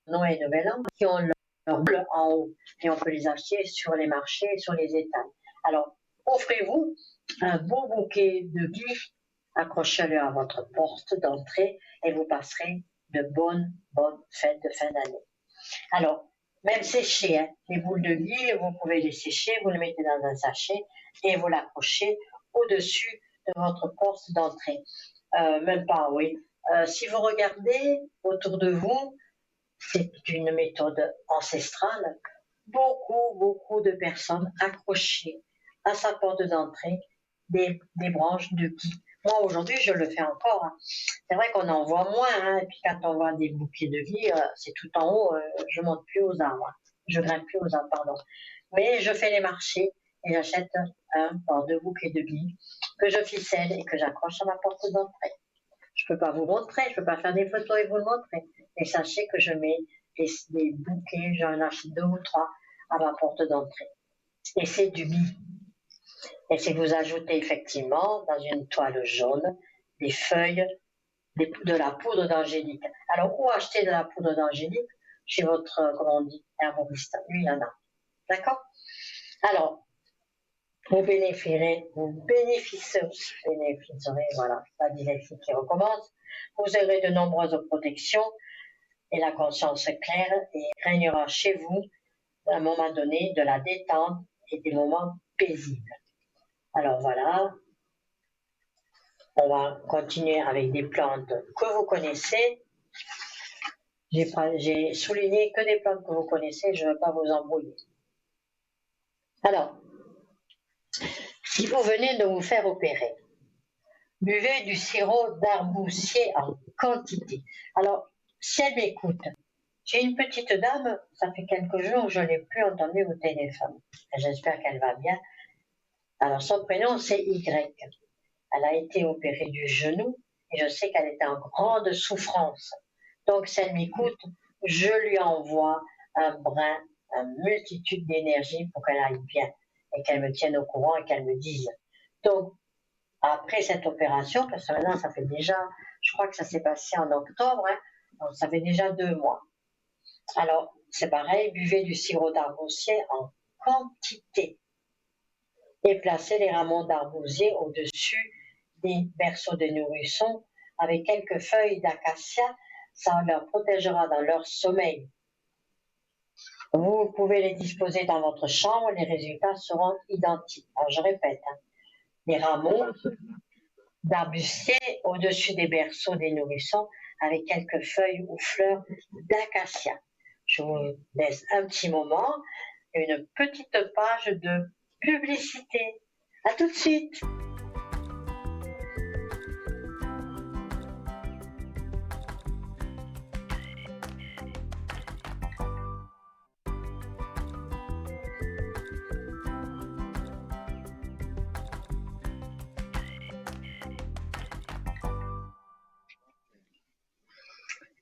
A: Noël et Nouvel An, qui ont leur boule en haut. Et on peut les acheter sur les marchés, sur les étals. Alors, offrez-vous un beau bouquet de gui, accrochez-le à votre porte d'entrée et vous passerez de bonnes fêtes de fin d'année. Alors, même sécher, hein, les boules de gui, vous pouvez les sécher, vous le mettez dans un sachet et vous l'accrochez au-dessus de votre porte d'entrée. Même pas, oui. Si vous regardez autour de vous, c'est une méthode ancestrale. Beaucoup de personnes accrochées à sa porte d'entrée des branches de gui. Moi, aujourd'hui, je le fais encore. Hein. C'est vrai qu'on en voit moins, hein, et puis quand on voit des bouquets de gui, c'est tout en haut, je monte plus aux arbres. Je grimpe plus aux arbres, pardon. Mais je fais les marchés et j'achète un ou 2 bouquets de gui que je ficelle et que j'accroche à ma porte d'entrée. Je peux pas vous montrer, je peux pas faire des photos et vous le montrer. Et sachez que je mets des bouquets, j'en achète 2 ou 3 à ma porte d'entrée. Et c'est du gui. Et si vous ajoutez effectivement dans une toile jaune des feuilles, de la poudre d'angélique. Alors, où acheter de la poudre d'angélique? Chez votre, comment on dit, herboriste. Lui, il y en a. D'accord? Alors, vous bénéficierez, voilà, la dyslexie qui recommence. Vous aurez de nombreuses protections et la conscience claire et régnera chez vous, à un moment donné, de la détente et des moments paisibles. Alors voilà, on va continuer avec des plantes que vous connaissez. J'ai souligné que des plantes que vous connaissez, je ne veux pas vous embrouiller. Alors, si vous venez de vous faire opérer, buvez du sirop d'arbousier en quantité. Alors, si elle m'écoute, j'ai une petite dame, ça fait quelques jours que je ne l'ai plus entendue au téléphone. J'espère qu'elle va bien. Alors, son prénom, c'est Y. Elle a été opérée du genou et je sais qu'elle était en grande souffrance. Donc, si elle m'écoute, je lui envoie un brin, une multitude d'énergie pour qu'elle aille bien et qu'elle me tienne au courant et qu'elle me dise. Donc, après cette opération, parce que maintenant, ça fait déjà, je crois que ça s'est passé en octobre, hein, donc ça fait déjà 2 mois. Alors, c'est pareil, buvez du sirop d'arbousier en quantité et placez les rameaux d'arbousier au-dessus des berceaux de nourrissons avec quelques feuilles d'acacia, ça leur protégera dans leur sommeil. Vous pouvez les disposer dans votre chambre, les résultats seront identiques. Alors je répète, hein, les rameaux d'arbousier au-dessus des berceaux des nourrissons avec quelques feuilles ou fleurs d'acacia. Je vous laisse un petit moment, une petite page de publicité. À tout de suite.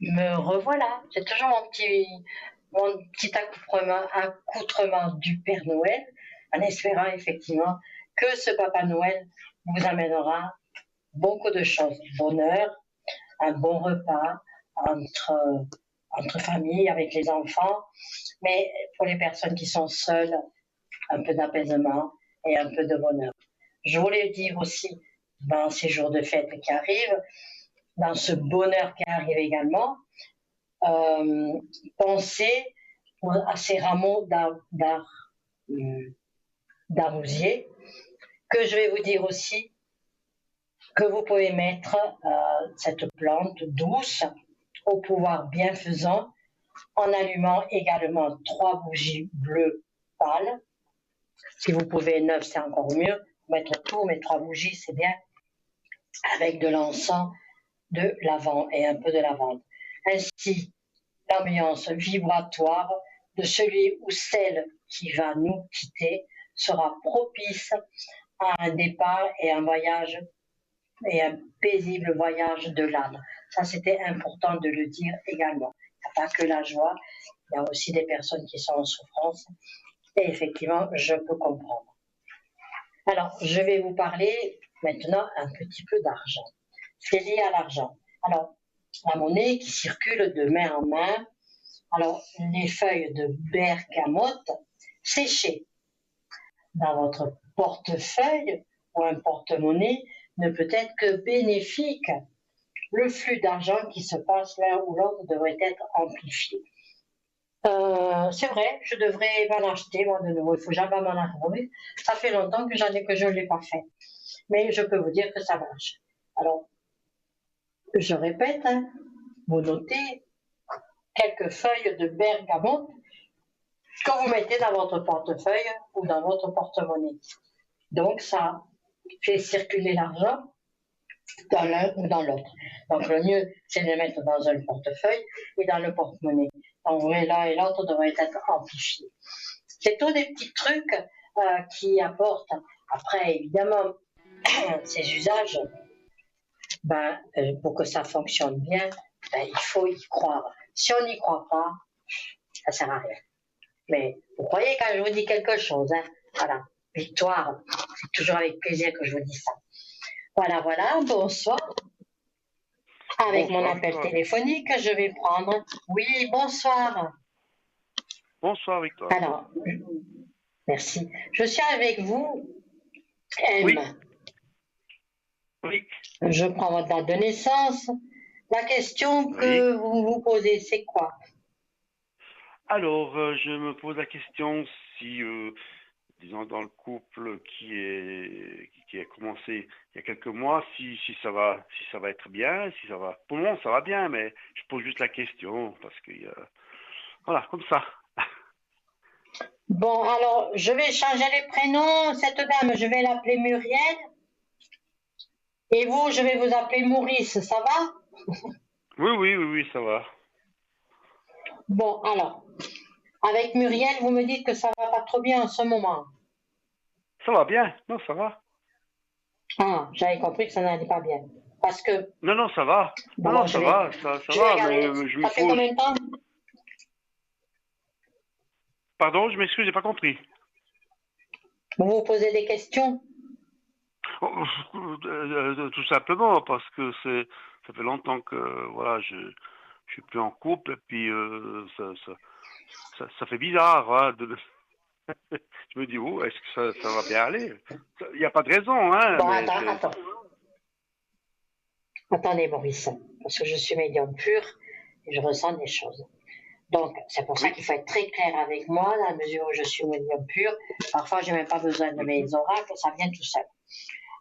A: Me revoilà, c'est toujours mon petit accoutrement du Père Noël, en espérant effectivement que ce Papa Noël vous amènera beaucoup de choses. Bonheur, un bon repas entre familles, avec les enfants, mais pour les personnes qui sont seules, un peu d'apaisement et un peu de bonheur. Je voulais dire aussi, dans ces jours de fête qui arrivent, dans ce bonheur qui arrive également, pensez à ces rameaux d'arbousier, que je vais vous dire aussi que vous pouvez mettre cette plante douce au pouvoir bienfaisant en allumant également 3 bougies bleues pâles. Si vous pouvez 9, c'est encore mieux. Mettre tout, mais 3 bougies, c'est bien. Avec de l'encens de lavande et un peu de lavande. Ainsi, l'ambiance vibratoire de celui ou celle qui va nous quitter sera propice à un départ et un voyage et un paisible voyage de l'âme. Ça, c'était important de le dire également. Il n'y a pas que la joie, il y a aussi des personnes qui sont en souffrance. Et effectivement, je peux comprendre. Alors, je vais vous parler maintenant un petit peu d'argent. C'est lié à l'argent. Alors, la monnaie qui circule de main en main. Alors, les feuilles de bergamote séchées dans votre portefeuille ou un porte-monnaie ne peut être que bénéfique. Le flux d'argent qui se passe l'un ou l'autre devrait être amplifié. C'est vrai, je devrais m'en acheter, moi, de nouveau. Il ne faut jamais m'en acheter. Ça fait longtemps que je ne l'ai pas fait. Mais je peux vous dire que ça marche. Alors, je répète, hein, vous notez quelques feuilles de bergamote que vous mettez dans votre portefeuille ou dans votre porte-monnaie. Donc, ça fait circuler l'argent dans l'un ou dans l'autre. Donc, le mieux, c'est de le mettre dans un portefeuille et dans le porte-monnaie. Donc, l'un et l'autre devraient être amplifiés. C'est tous des petits trucs qui apportent. Après, évidemment, ces usages, pour que ça fonctionne bien, il faut y croire. Si on n'y croit pas, ça ne sert à rien. Mais vous croyez quand je vous dis quelque chose, hein? Voilà, victoire, c'est toujours avec plaisir que je vous dis ça. Voilà, bonsoir. Avec mon appel téléphonique, je vais prendre. Oui, bonsoir.
C: Bonsoir, Victoire.
A: Alors, merci. Je suis avec vous, M.
C: Oui. Oui.
A: Je prends votre date de naissance. La question que vous vous posez, c'est quoi?
C: Alors, je me pose la question si, disons, dans le couple qui a commencé il y a quelques mois, si ça va être bien, si ça va. Pour le moment, ça va bien, mais je pose juste la question parce que, voilà, comme ça.
A: Bon, alors, je vais changer les prénoms. Cette dame, je vais l'appeler Muriel. Et vous, je vais vous appeler Maurice, ça va?
C: Oui, ça va.
A: Bon, alors, avec Muriel, vous me dites que ça va pas trop bien en ce moment.
C: Ça va bien, non, ça va.
A: Ah, j'avais compris que ça n'allait pas bien. Parce que...
C: Non, ça va.
A: Bon,
C: non, ça va, ça va, mais je me pose...
A: Ça fait combien de temps?
C: Pardon, je m'excuse, j'ai pas compris.
A: Vous vous posez des questions?
C: Tout simplement parce que ça fait longtemps que voilà je suis plus en couple et puis ça fait bizarre hein, je me dis est-ce que ça va bien aller? Il n'y a pas de raison hein.
A: Bon, attends. Attendez Maurice, parce que je suis médium pur et je ressens des choses. Donc, c'est pour ça qu'il faut être très clair avec moi, dans la mesure où je suis médium pur. Parfois, je n'ai même pas besoin de mes oracles, ça vient tout seul.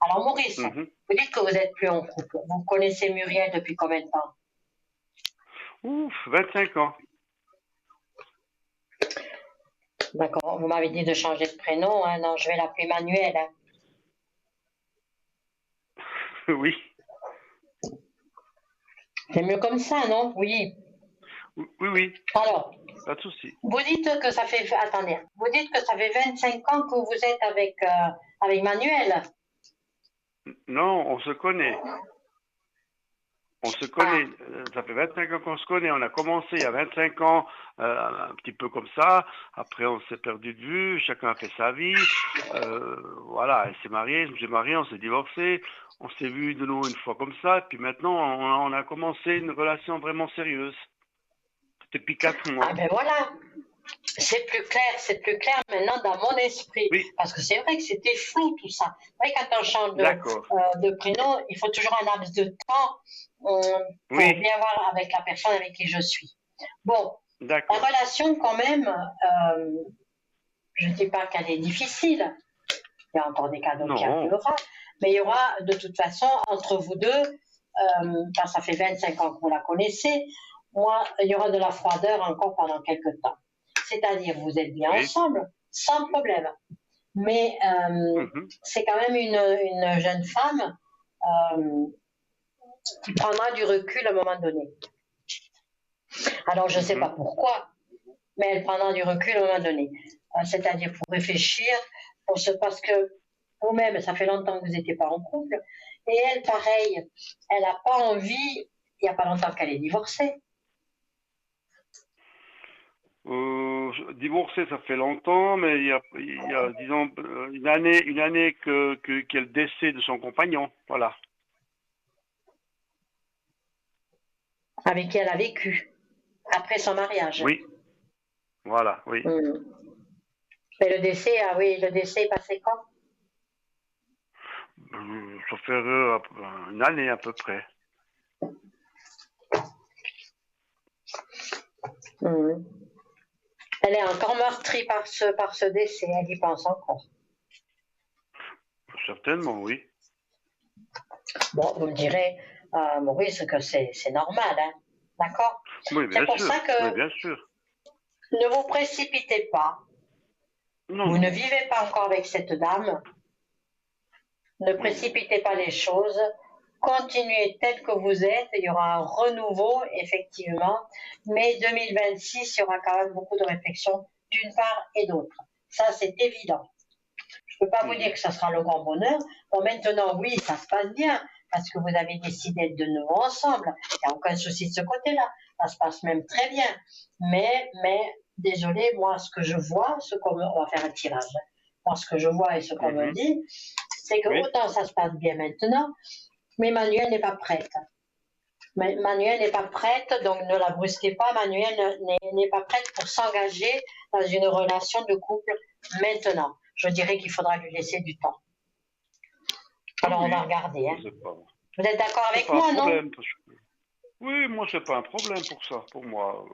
A: Alors, Maurice, vous dites que vous n'êtes plus en couple. Vous connaissez Muriel depuis combien de temps?
C: 25 ans.
A: D'accord, vous m'avez dit de changer de prénom, hein? Non, je vais l'appeler Manuel. Hein?
C: Oui.
A: C'est mieux comme ça, non? Oui.
C: Oui.
A: Alors,
C: pas de souci.
A: Vous dites que ça fait... Attendez, vous dites que ça fait 25 ans que vous êtes avec Manuel?
C: Non, on se connaît. Ça fait 25 ans qu'on se connaît. On a commencé il y a 25 ans, un petit peu comme ça. Après, on s'est perdu de vue. Chacun a fait sa vie. Voilà, elle s'est mariée, je me suis marié, on s'est divorcé. On s'est vu de nouveau une fois comme ça. Et puis maintenant, on a commencé une relation vraiment sérieuse. Depuis 4 mois.
A: Ah ben voilà, c'est plus clair maintenant dans mon esprit.
C: Oui.
A: Parce que c'est vrai que c'était flou tout ça. Vous voyez, quand on change de prénom, il faut toujours un laps de temps pour bien voir avec la personne avec qui je suis. Bon, la relation quand même, je ne dis pas qu'elle est difficile. Il y a encore des cadeaux qui arriveront. Mais il y aura de toute façon entre vous deux ça fait 25 ans que vous la connaissez, moi, il y aura de la froideur encore pendant quelques temps. C'est-à-dire, vous êtes bien
C: Oui.
A: ensemble, sans problème. Mais c'est quand même une jeune femme qui prendra du recul à un moment donné. Alors, je ne sais pas pourquoi, mais elle prendra du recul à un moment donné. C'est-à-dire pour réfléchir, parce que vous-même, ça fait longtemps que vous n'étiez pas en couple, et elle, pareil, elle n'a pas envie, il n'y a pas longtemps qu'elle est divorcée.
C: Divorcée, ça fait longtemps, mais il y a disons, une année qu'il y a le décès de son compagnon, voilà.
A: Avec qui elle a vécu, après son mariage.
C: Oui, voilà, oui.
A: Mais le décès, ah oui, le décès est passé quand?
C: Ça fait une année à peu près.
A: Elle est encore meurtrie par ce décès, elle y pense encore.
C: Certainement, oui.
A: Bon, vous me direz, Maurice, que c'est normal, hein, d'accord?
C: Oui, bien
A: c'est pour
C: sûr.
A: ça que
C: Oui, bien sûr.
A: ne vous précipitez pas.
C: Non,
A: Vous
C: non.
A: ne vivez pas encore avec cette dame. Ne précipitez pas les choses. Continuez tel que vous êtes. Il y aura un renouveau, effectivement. Mais 2026, il y aura quand même beaucoup de réflexions d'une part et d'autre. Ça, c'est évident. Je ne peux pas vous dire que ça sera le grand bonheur. Bon, maintenant, oui, ça se passe bien parce que vous avez décidé de nouveau ensemble. Il n'y a aucun souci de ce côté-là. Ça se passe même très bien. Mais désolé, moi, ce que je vois, on va faire un tirage. Moi, ce que je vois et ce qu'on me dit, c'est que autant ça se passe bien maintenant, mais Manuel n'est pas prête. Manuel n'est pas prête, donc ne la brusquez pas. Manuel n'est pas prête pour s'engager dans une relation de couple maintenant. Je dirais qu'il faudra lui laisser du temps. Alors on va regarder. Hein. Vous êtes d'accord avec moi, non?
C: Oui, moi c'est pas un problème pour ça, pour moi.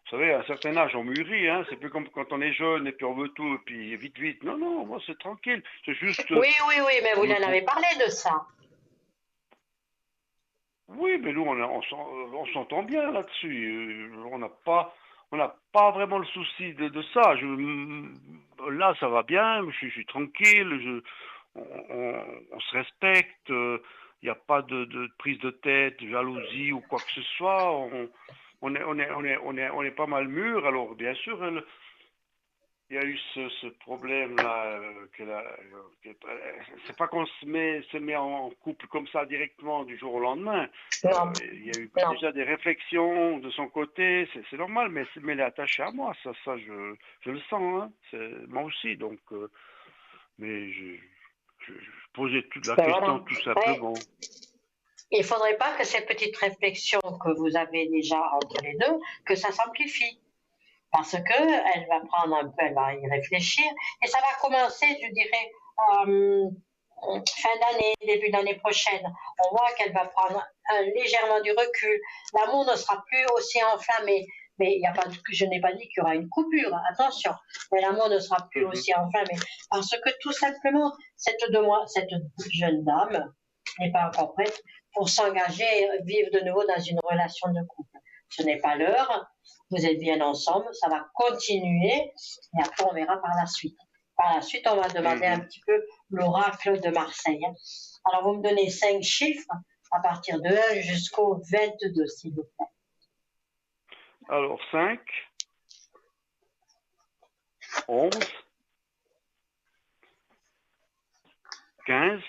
C: Vous savez, à un certain âge, on mûrit, hein. C'est plus comme quand on est jeune et puis on veut tout, et puis vite, vite. Non, non, moi c'est tranquille. C'est juste.
A: Oui, mais vous en avez parlé de ça.
C: Oui, mais nous, on s'entend bien là-dessus. On n'a pas vraiment le souci de ça. Là, ça va bien, je suis tranquille, on se respecte, il n'y a pas de prise de tête, de jalousie ou quoi que ce soit. On est pas mal mûrs. Alors, bien sûr, il y a eu ce problème-là. C'est pas qu'on se met en couple comme ça directement du jour au lendemain. Il y a eu déjà des réflexions de son côté, c'est normal, mais elle est attachée à moi, ça je le sens, hein. Moi aussi, donc. Mais je posais toute la question tout simplement.
A: Il ne faudrait pas que ces petites réflexions que vous avez déjà entre les deux, que ça s'amplifie. Parce qu'elle va prendre un peu, elle va y réfléchir, et ça va commencer, je dirais, fin d'année, début d'année prochaine. On voit qu'elle va prendre légèrement du recul. L'amour ne sera plus aussi enflammé. Mais je n'ai pas dit qu'il y aura une coupure, attention. Mais l'amour ne sera plus aussi enflammé. Parce que tout simplement, cette jeune dame n'est pas encore prête pour s'engager, vivre de nouveau dans une relation de couple. Ce n'est pas l'heure. Vous êtes bien ensemble, ça va continuer, et après on verra par la suite. Par la suite, on va demander un petit peu l'oracle de Marseille. Alors, vous me donnez 5 chiffres à partir de 1 jusqu'au 22, s'il vous plaît.
C: Alors, 5, 11, 15,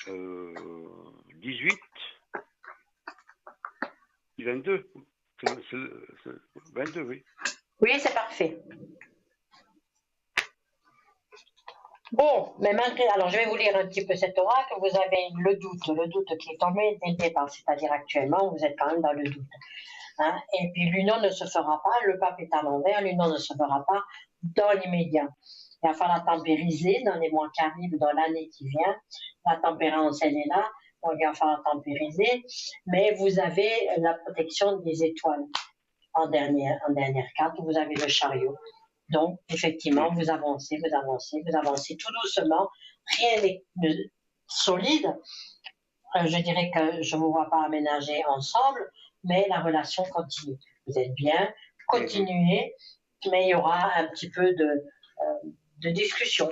C: 18, 22. C'est 22, oui.
A: Oui, c'est parfait. Bon, mais malgré... Alors, je vais vous lire un petit peu cet oracle. Vous avez le doute qui est tombé dès le départ, c'est-à-dire actuellement, vous êtes quand même dans le doute. Hein? Et puis, l'union ne se fera pas, le pape est à l'envers, l'union ne se fera pas dans l'immédiat. Il va falloir tempériser dans les mois qui arrivent, dans l'année qui vient. La tempérance, elle est là. Donc, il va falloir tempériser. Mais vous avez la protection des étoiles. En dernière carte, vous avez le chariot. Donc, effectivement, vous avancez tout doucement. Rien solide, je dirais que je ne vous vois pas aménager ensemble, mais la relation continue. Vous êtes bien,
C: Mhm.
A: continuez, mais il y aura un petit peu de discussion.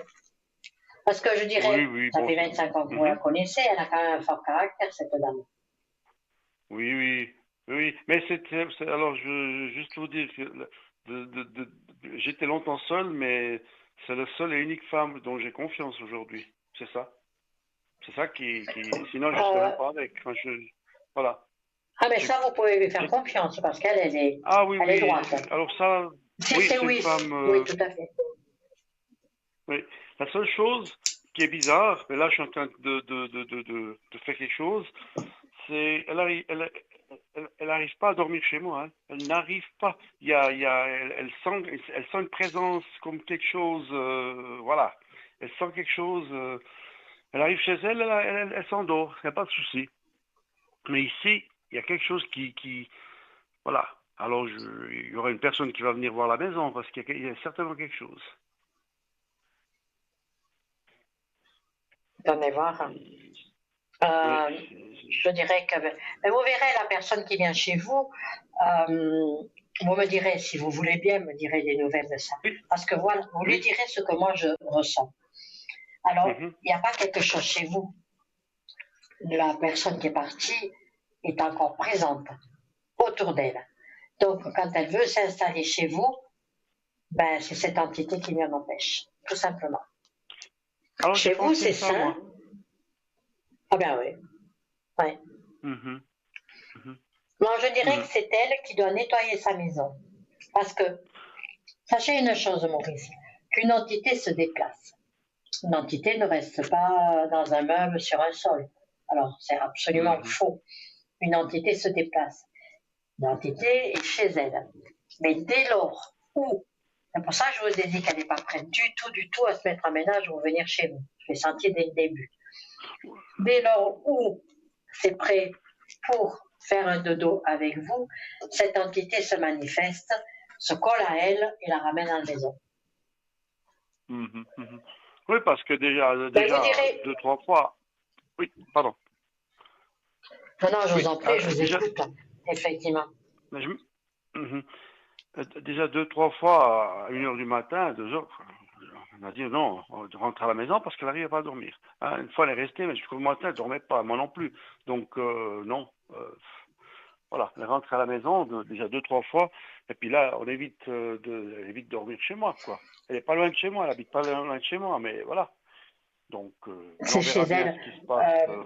A: Parce que je
C: Oui,
A: dirais,
C: oui,
A: ça
C: bon.
A: fait 25 ans que vous la
C: Mhm.
A: connaissez, elle a quand même un fort caractère, cette dame.
C: Oui, oui, oui. Mais alors, juste vous dire que j'étais longtemps seul, mais c'est la seule et unique femme dont j'ai confiance aujourd'hui. C'est ça. C'est ça sinon je serais
A: Euh,
C: même pas avec. Enfin, voilà.
A: ah, mais
C: J'ai-
A: ça, vous pouvez lui faire
C: j'ai-
A: confiance, parce qu'elle,
C: ah oui,
A: elle est
C: oui.
A: droite.
C: Alors ça,
A: Si
C: oui,
A: c'est
C: c'est une
A: oui,
C: femme.
A: oui, tout à fait.
C: Oui. La seule chose qui est bizarre, mais là je suis en train de faire quelque chose, c'est elle arrive pas à dormir chez moi. Hein. Elle n'arrive pas. Elle sent une présence comme quelque chose. Voilà. Elle sent quelque chose. Elle arrive chez elle, elle s'endort. Il n'y a pas de souci. Mais ici, il y a quelque chose voilà. Alors, il y aura une personne qui va venir voir la maison parce qu'il y a certainement quelque chose.
A: Donnez voir.
C: Et- oui,
A: Euh, je dirais que mais vous verrez la personne qui vient chez vous. Vous me direz, si vous voulez bien, me direz des nouvelles de ça.
C: oui,
A: Parce que voilà, vous lui
C: oui.
A: direz ce que moi je ressens. Alors,
C: Mhm,
A: il n'y a pas quelque chose chez vous. La personne qui est partie est encore présente autour d'elle. Donc, quand elle veut s'installer chez vous, ben, c'est cette entité qui lui en empêche, tout simplement.
C: alors, j'ai
A: Chez vous,
C: pensé
A: c'est
C: ça,
A: sain.
C: moi.
A: Ah ben oui. Ouais.
C: Mhm, mhm,
A: Moi, je dirais que
C: mhm,
A: c'est elle qui doit nettoyer sa maison. Parce que, sachez une chose, Maurice, qu'une entité se déplace. Une entité ne reste pas dans un meuble sur un sol. Alors, c'est absolument
C: mhm.
A: faux. Une entité se déplace. L'entité est chez elle. Mais dès lors où, c'est pour ça que je vous ai dit qu'elle n'est pas prête du tout à se mettre en ménage ou venir chez vous. Je l'ai senti dès le début. Dès lors où c'est prêt pour faire un dodo avec vous, cette entité se manifeste, se colle à elle et la ramène à la maison.
C: Mhm, mhm. Oui, parce que
A: Ben vous
C: déjà
A: direz,
C: deux, trois fois. Oui, pardon.
A: non, non, je vous
C: Oui,
A: en prie, je vous
C: déjà,
A: écoute, effectivement.
C: mais mhm. Déjà deux, trois fois à 1 heure du matin, à 2 heures, on a dit non, on rentre à la maison parce qu'elle n'arrivait pas à dormir. Hein, une fois elle est restée, mais jusqu'au matin elle ne dormait pas, moi non plus. Donc non. Voilà, elle rentre à la maison déjà deux, trois fois, et puis là on évite elle évite de dormir chez moi, quoi. Elle n'est pas loin de chez moi, elle habite pas loin de chez moi, mais voilà. Donc, mais
A: C'est
C: on
A: chez
C: verra bien
A: elle.
C: ce qui se passe.
A: Euh,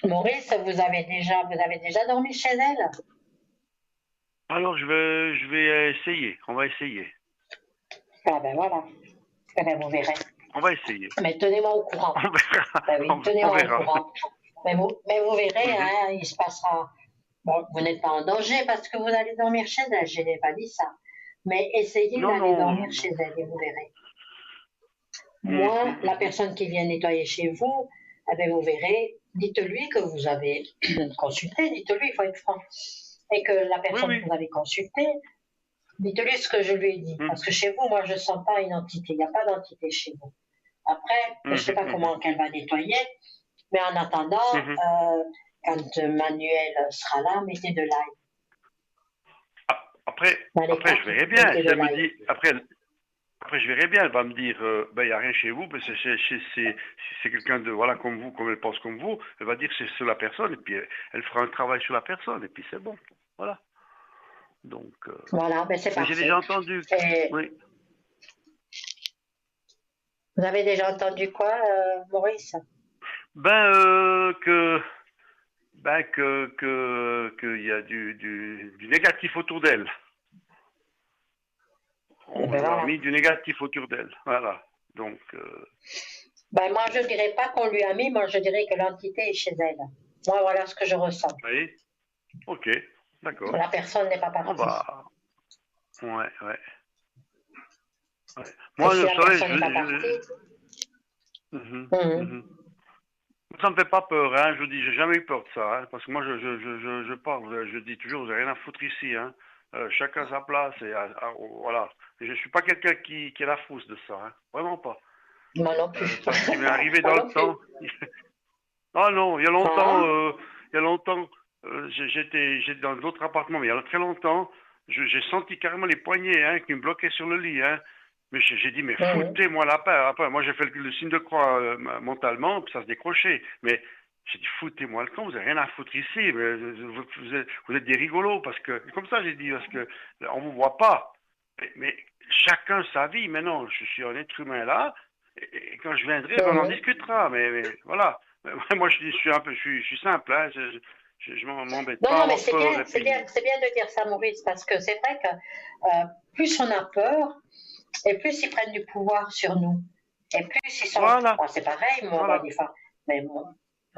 A: Maurice, vous avez déjà dormi chez elle?
C: Alors, je vais essayer. On va essayer.
A: Ah ben voilà, eh ben, vous verrez.
C: On va essayer.
A: Mais tenez-moi au courant.
C: On verra.
A: Ben oui,
C: On
A: tenez-moi au
C: verra.
A: courant. Mais vous verrez,
C: Mhm.
A: hein, il se passera. Bon, vous n'êtes pas en danger parce que vous allez dormir chez elle, je n'ai pas dit ça. Mais essayez
C: Non,
A: d'aller
C: non,
A: dormir chez
C: non.
A: elle et vous verrez.
C: Mhm,
A: Moi, la
C: mhm,
A: personne qui vient nettoyer chez vous, eh bien, vous verrez, dites-lui que vous avez consulté, dites-lui, il faut être franc. Et que la
C: oui,
A: personne que
C: oui.
A: vous avez consultée, dites-lui ce que je lui ai dit.
C: Mhm,
A: Parce que chez vous, moi, je ne sens pas une entité, il n'y a pas d'entité chez vous. Après, je ne sais
C: mhm,
A: pas
C: mhm,
A: comment qu'elle va nettoyer, mais en attendant,
C: mhm.
A: quand Manuel sera là, mettez de l'ail. Dans les
C: Après, je
A: pâtes,
C: verrai bien.
A: mettez
C: Si
A: de
C: elle me
A: l'ail.
C: dit, après, je verrai bien. Elle va me dire, ben, il n'y a rien chez vous, parce que si c'est quelqu'un de, voilà, comme vous, comme elle pense comme vous, elle va dire que c'est sur la personne, et puis elle fera un travail sur la personne, et puis c'est bon. Voilà. Donc,
A: Voilà, ben c'est
C: mais j'ai déjà
A: parfait.
C: entendu.
A: Et
C: Oui.
A: vous avez déjà entendu quoi, Maurice?
C: Ben, qu'il y a du négatif autour d'elle.
A: Eh
C: On
A: ben
C: lui a
A: voilà.
C: mis du négatif autour d'elle. Voilà. Donc,
A: Ben moi, je ne dirais pas qu'on lui a mis, moi, je dirais que l'entité est chez elle. Moi, voilà ce que je ressens.
C: oui, ok, d'accord.
A: La personne n'est pas
C: On
A: partie.
C: va. Ouais, ouais, ouais.
A: Et
C: Moi,
A: si
C: vous
A: la
C: savez,
A: personne n'est pas partie,
C: Mhm, mhm.
A: hum,
C: Ça me fait pas peur, hein. Je vous dis, j'ai jamais eu peur de ça, hein, parce que moi, je parle, je dis toujours, vous avez rien à foutre ici, hein. Chacun sa place, et voilà. Je suis pas quelqu'un qui a la frousse de ça, hein. Vraiment pas.
A: Moi non plus.
C: Ça m'est arrivé
A: Moi
C: dans
A: non
C: le
A: plus.
C: temps. Ah non,
A: Ah,
C: il y a longtemps, j'étais dans d'autres appartements, mais il y a très longtemps, j'ai senti carrément les poignets hein, qui me bloquaient sur le lit. Hein. Mais j'ai dit, mais
A: mhm.
C: foutez-moi la paix. Après, moi, j'ai fait le signe de croix mentalement, puis ça se décrochait. Mais j'ai dit, foutez-moi le camp, vous n'avez rien à foutre ici. Mais vous êtes des rigolos, parce que, comme ça, j'ai dit, parce que on vous voit pas. Mais chacun sa vie. Maintenant, je suis un être humain là, et quand je viendrai, ben, on en
A: Mhm.
C: discutera. Mais voilà. Moi, je suis simple, hein, je m'embête
A: Non,
C: pas à
A: non, mais
C: avoir peur. Et puis,
A: c'est bien de dire ça, Maurice, parce que c'est vrai que plus on a peur, et plus ils prennent du pouvoir sur nous. Et plus ils sont.
C: voilà,
A: Bon, c'est pareil, moi,
C: voilà.
A: des fois. Mais moi,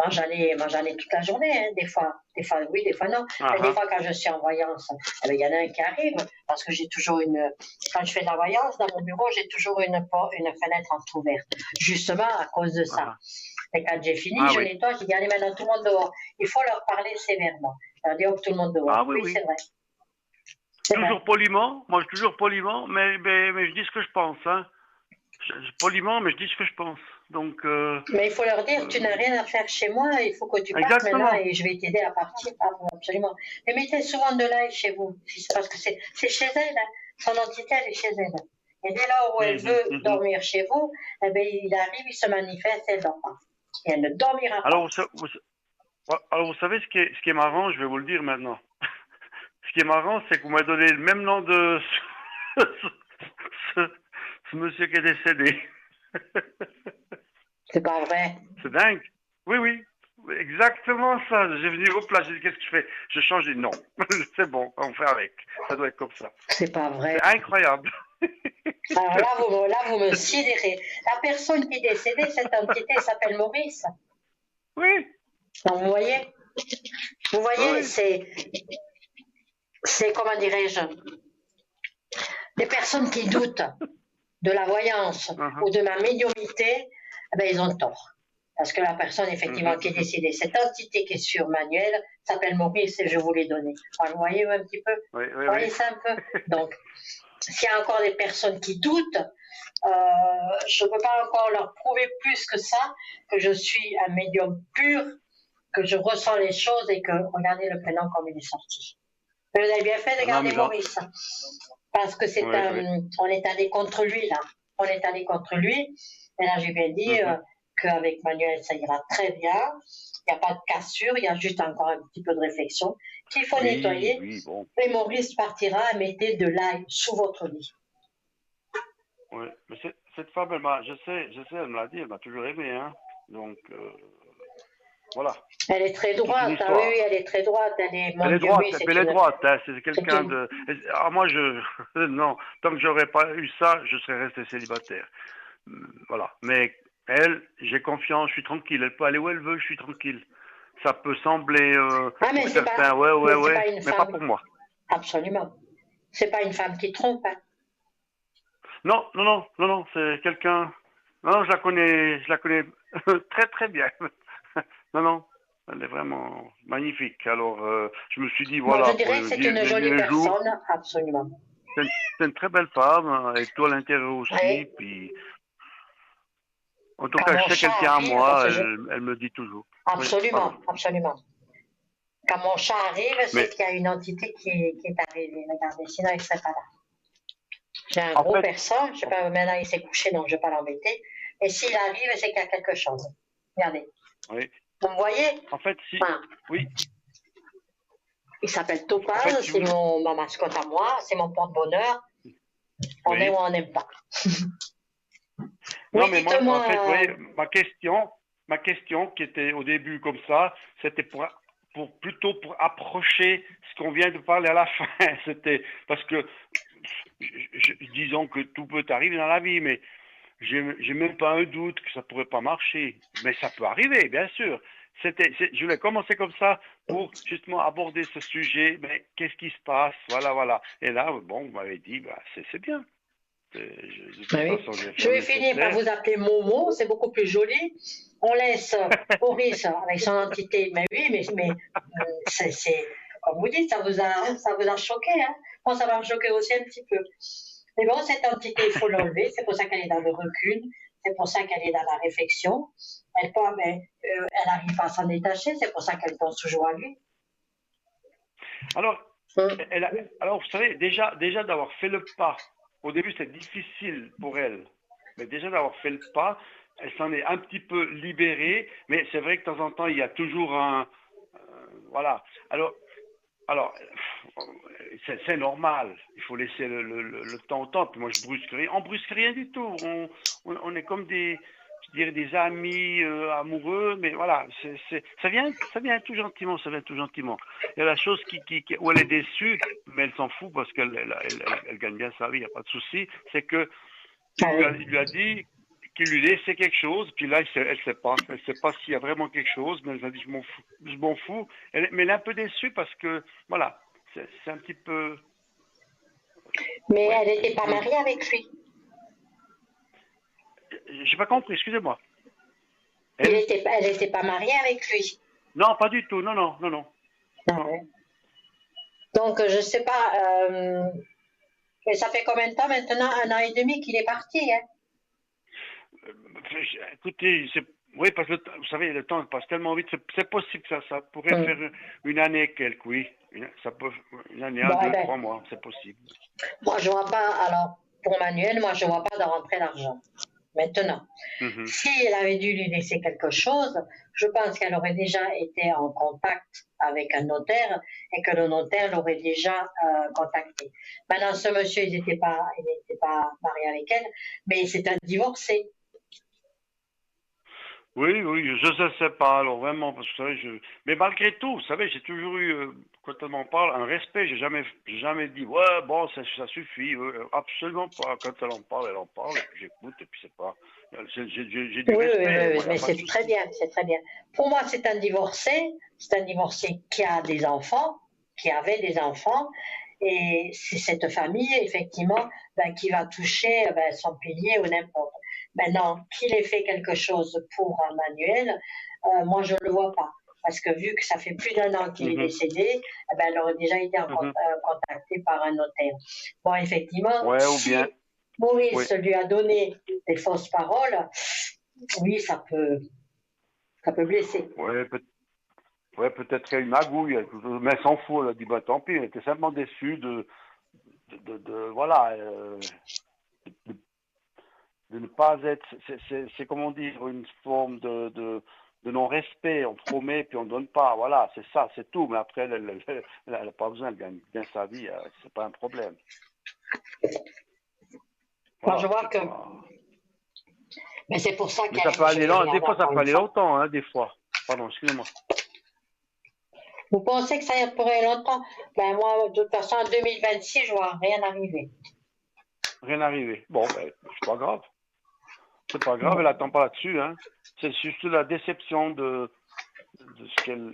A: j'en ai toute la journée, hein, des fois. Des fois, oui, des fois, non.
C: Ah,
A: Mais des
C: ah,
A: fois, quand je suis en voyance, eh ben, il y en a un qui arrive, parce que j'ai toujours une. Quand je fais de la voyance, dans mon bureau, j'ai toujours une fenêtre entrouverte, justement à cause de ça.
C: ah,
A: Et quand j'ai fini,
C: ah
A: je
C: oui.
A: nettoie, je dis, allez, maintenant, tout le monde dehors. Il faut leur parler sévèrement. Je leur dis, oh, tout le monde
C: Ah
A: dehors.
C: oui,
A: Oui,
C: oui.
A: c'est vrai. C'est vrai.
C: Toujours poliment, moi, toujours poliment, mais je dis ce que je pense, hein. Poliment, mais je dis ce que je pense. Donc,
A: Mais il faut leur dire, tu n'as
C: euh,
A: rien à faire chez moi, il faut que tu partes maintenant
C: exactement.
A: et je vais t'aider à partir. Ah, bon, absolument. Mais mettez souvent de l'ail chez vous, parce que c'est chez elle, hein. Son entité, elle est chez elle. Et dès là où elle
C: Mhm,
A: veut
C: mhm.
A: dormir chez vous, eh bien, il arrive, il se manifeste, elle dort pas. Et elle ne dormira
C: Alors,
A: pas.
C: alors, vous savez ce qui est marrant, je vais vous le dire maintenant. Ce qui est marrant, c'est que vous m'avez donné le même nom de ce, ce monsieur qui est décédé.
A: C'est pas vrai.
C: C'est dingue. Oui, oui. Exactement ça. J'ai venu au plat, j'ai dit qu'est-ce que je fais? Je change, j'ai dit non. C'est bon, on fait avec. Ça doit être comme ça.
A: C'est pas vrai.
C: C'est incroyable.
A: Alors là, vous me sidérez. La personne qui est décédée, cette entité s'appelle Maurice.
C: Oui,
A: Donc, vous
C: oui,
A: voyez,
C: oui.
A: c'est comment dirais-je, des personnes qui doutent de la voyance
C: Uh-huh.
A: ou de ma médiumnité, eh ben, ils ont tort. Parce que la personne, effectivement,
C: Mhm,
A: qui est
C: mhm.
A: décédée, cette entité qui est sur Manuel, s'appelle Maurice et je vous l'ai donné. Alors, vous voyez un petit peu?
C: Oui, oui,
A: Vous
C: oui.
A: voyez ça un peu? Donc, s'il y a encore des personnes qui doutent, je ne peux pas encore leur prouver plus que ça, que je suis un médium pur, que je ressens les choses et que, regardez le prénom comme il est sorti. Mais vous avez bien fait de
C: Non,
A: garder
C: mais genre,
A: Maurice, parce que
C: oui, oui.
A: on est allé contre lui là. On est allé contre lui. Et là, j'ai bien dit
C: Mhm.
A: qu'avec Manuel, ça ira très bien. Il n'y a pas de cassure, il y a juste encore un petit peu de réflexion qu'il faut
C: Oui,
A: nettoyer.
C: oui, bon.
A: Et Maurice partira et mettez de l'ail sous votre lit.
C: Oui. Mais cette femme, je sais, elle me l'a dit, elle m'a toujours aimé, hein. Donc, voilà.
A: Elle est très
C: C'est toute une
A: droite, ah oui, oui,
C: histoire.
A: elle est très droite. Elle est, mon
C: Elle est
A: Dieu,
C: droite,
A: oui,
C: et puis elle est droite, hein. C'est
A: c'est
C: quelqu'un
A: une,
C: de. Ah, moi, non, tant que j'aurais pas eu ça, je serais resté célibataire. Voilà. Mais elle, j'ai confiance, je suis tranquille. Elle peut aller où elle veut, je suis tranquille. Ça peut sembler
A: ah,
C: pour certains,
A: mais c'est
C: ouais,
A: pas une
C: mais pas
A: femme,
C: pour moi.
A: absolument. C'est pas une femme qui trompe, hein.
C: Non, non, non, non, non, c'est quelqu'un. Non, je la connais très très bien. Non, non, elle est vraiment magnifique. Alors, je me suis dit,
A: Bon, je
C: voilà, pour
A: dirais que c'est une
C: les
A: jolie
C: vieux jours,
A: personne, absolument.
C: c'est une très belle femme, hein, et tout à l'intérieur aussi.
A: Oui,
C: Puis, en tout
A: quand
C: cas, je
A: mon
C: sais
A: chat
C: qu'elle tient à
A: arrive, parce
C: moi,
A: que je...
C: elle me dit toujours. Oui, pardon.
A: Absolument, absolument. Quand mon chat arrive, c'est
C: Mais
A: qu'il y a une entité qui est arrivée. Regardez, sinon il ne serait pas là. J'ai un
C: en
A: gros
C: fait,
A: persan, je sais pas, maintenant il s'est couché, donc je ne vais pas l'embêter. Et s'il arrive, c'est qu'il y a quelque chose. Regardez.
C: oui,
A: Vous me voyez?
C: en fait, si,
A: Enfin,
C: oui,
A: il s'appelle
C: en fait,
A: Topaz,
C: si
A: c'est
C: vous,
A: ma mascotte à moi, c'est mon porte-bonheur. On aime
C: oui.
A: ou on n'aime pas.
C: Non,
A: Oui,
C: mais moi, en fait, vous
A: dites-moi.
C: voyez, ma question qui était au début comme ça, c'était plutôt pour approcher ce qu'on vient de parler à la fin. C'était parce que, disons que tout peut arriver dans la vie, mais j'ai même pas un doute que ça pourrait pas marcher. Mais ça peut arriver, bien sûr. Je voulais commencer comme ça pour justement aborder ce sujet. Mais qu'est-ce qui se passe? Voilà, voilà. Et là, bon, vous m'avez dit, bah, c'est bien. De
A: Ah
C: toute
A: oui.
C: façon, je vais
A: Je
C: faire le
A: vais finir par
C: nécessaire.
A: vous appeler Momo, c'est beaucoup plus joli. On laisse Maurice avec son entité. Mais oui, comme vous dites, ça vous a choqué. Hein. Moi, ça m'a choqué aussi un petit peu. Mais bon, cette entité, il faut l'enlever. C'est pour ça qu'elle est dans le recul. C'est pour ça qu'elle est dans la réflexion. Elle n'arrive pas à s'en détacher, c'est pour ça qu'elle pense toujours à lui.
C: Alors,
A: Hum.
C: alors vous savez, déjà d'avoir fait le pas, au début c'est difficile pour elle, mais déjà d'avoir fait le pas, elle s'en est un petit peu libérée, mais c'est vrai que de temps en temps, il y a toujours voilà. Alors, c'est normal. Il faut laisser le temps au temps. Puis moi, je brusque rien. On brusque rien du tout. On est comme je dirais des amis amoureux, mais voilà, ça vient tout gentiment, ça vient tout gentiment. Il y a la chose où elle est déçue, mais elle s'en fout parce qu'elle gagne bien sa vie, il n'y a pas de souci. C'est que il lui a dit qu'il lui laissait quelque chose, puis là, elle sait pas s'il y a vraiment quelque chose, mais elle a dit je m'en fous. Mais elle est un peu déçue parce que, voilà, c'est un petit peu.
A: Mais
C: Ouais,
A: elle n'était pas mariée avec lui.
C: J'ai pas compris, excusez-moi.
A: Elle n'était pas mariée avec lui.
C: Non, pas du tout, non.
A: Ah ouais. Donc, je ne sais pas, mais ça fait combien de temps maintenant? 1 an et demi qu'il est parti, hein?
C: Écoutez, oui, parce que vous savez, le temps passe tellement vite, c'est possible que ça pourrait faire une année et quelques, oui. Ça peut, une année,
A: Bon,
C: 2, 3 mois, c'est possible.
A: Moi, je vois pas, alors, pour Manuel, moi, je vois pas de rentrer l'argent. Maintenant, si elle avait dû lui laisser quelque chose, je pense qu'elle aurait déjà été en contact avec un notaire et que le notaire l'aurait déjà contacté. Maintenant, ce monsieur, il n'était pas marié avec elle, mais c'est un divorcé.
C: Oui, je ne sais pas, alors vraiment, parce que vous savez, mais malgré tout, vous savez, j'ai toujours eu, quand on m'en parle, un respect, j'ai jamais dit, ouais, bon, ça suffit, absolument pas, quand elle en parle, et puis j'écoute, et puis c'est pas, j'ai du respect,
A: Oui,
C: voilà,
A: mais
C: pas de
A: c'est très
C: souci.
A: bien, c'est très bien. Pour moi, c'est un divorcé qui a des enfants, qui avait des enfants, et c'est cette famille, effectivement, qui va toucher son pilier ou n'importe. Maintenant, qu'il ait fait quelque chose pour Manuel, moi, je ne le vois pas. Parce que vu que ça fait plus d'1 an qu'il est décédé, elle aurait déjà été contactée par un notaire. Bon, effectivement,
C: Ouais, ou
A: si
C: bien, oui,
A: Maurice lui a donné des fausses paroles, oui, ça peut blesser.
C: ouais, peut-être qu'il y a une magouille, mais elle s'en fout, elle a dit, bah tant pis, elle était simplement déçue voilà, de ne pas être, c'est comment dire, une forme de non-respect, on promet puis on donne pas, voilà, c'est ça, c'est tout, mais après elle n'a pas besoin, elle gagne bien sa vie, c'est pas un problème.
A: Moi, je
C: Voilà,
A: vois
C: c'est
A: que.
C: pas.
A: Mais c'est pour ça
C: Mais ça
A: qu'elle a
C: peut
A: dit je
C: aller
A: vais
C: long,
A: rien
C: des fois ça
A: avoir
C: peut
A: une
C: aller
A: femme.
C: longtemps, hein, des fois. Pardon, excusez-moi.
A: Vous pensez que ça pourrait longtemps? Ben moi, de toute façon, en 2026, je vois rien arriver.
C: Rien arrivé. Bon, ben, c'est pas grave. C'est pas grave, elle
A: Bon.
C: attend pas là-dessus, hein. C'est juste la déception de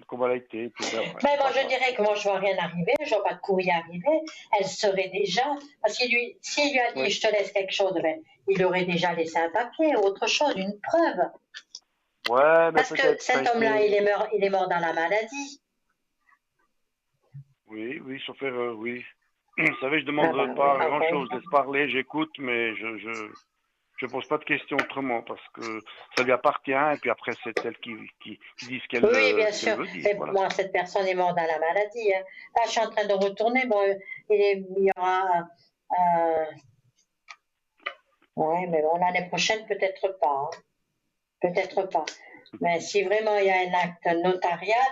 C: comment elle a été, puis ben, ouais,
A: Mais
C: c'est
A: moi,
C: pas
A: je
C: grave.
A: dirais que moi, je vois rien arriver, je vois pas de courrier arriver. Elle serait déjà, parce qu'il s'il lui a dit
C: Oui.
A: je te laisse quelque chose, ben, il aurait déjà laissé un papier, autre chose, une preuve.
C: Ouais, mais
A: Parce que
C: peut-être ça a
A: cet homme-là,
C: été.
A: il est mort dans la maladie.
C: Oui, sauf erreur, oui. Vous savez, je
A: Ah
C: demande
A: ben oui,
C: pas
A: encore une
C: grand-chose.
A: fois.
C: Laisse parler, j'écoute, mais je pose pas de questions autrement parce que ça lui appartient et puis après c'est elle qui dit
A: Oui, bien
C: ce qu'elle
A: sûr.
C: veut dire.
A: Mais
C: Voilà.
A: moi, cette personne est morte dans la maladie, hein. Là, je suis en train de retourner. Bon, il y aura. Oui, mais bon, l'année prochaine, peut-être pas, hein. Peut-être pas. Mais si vraiment il y a un acte notarial,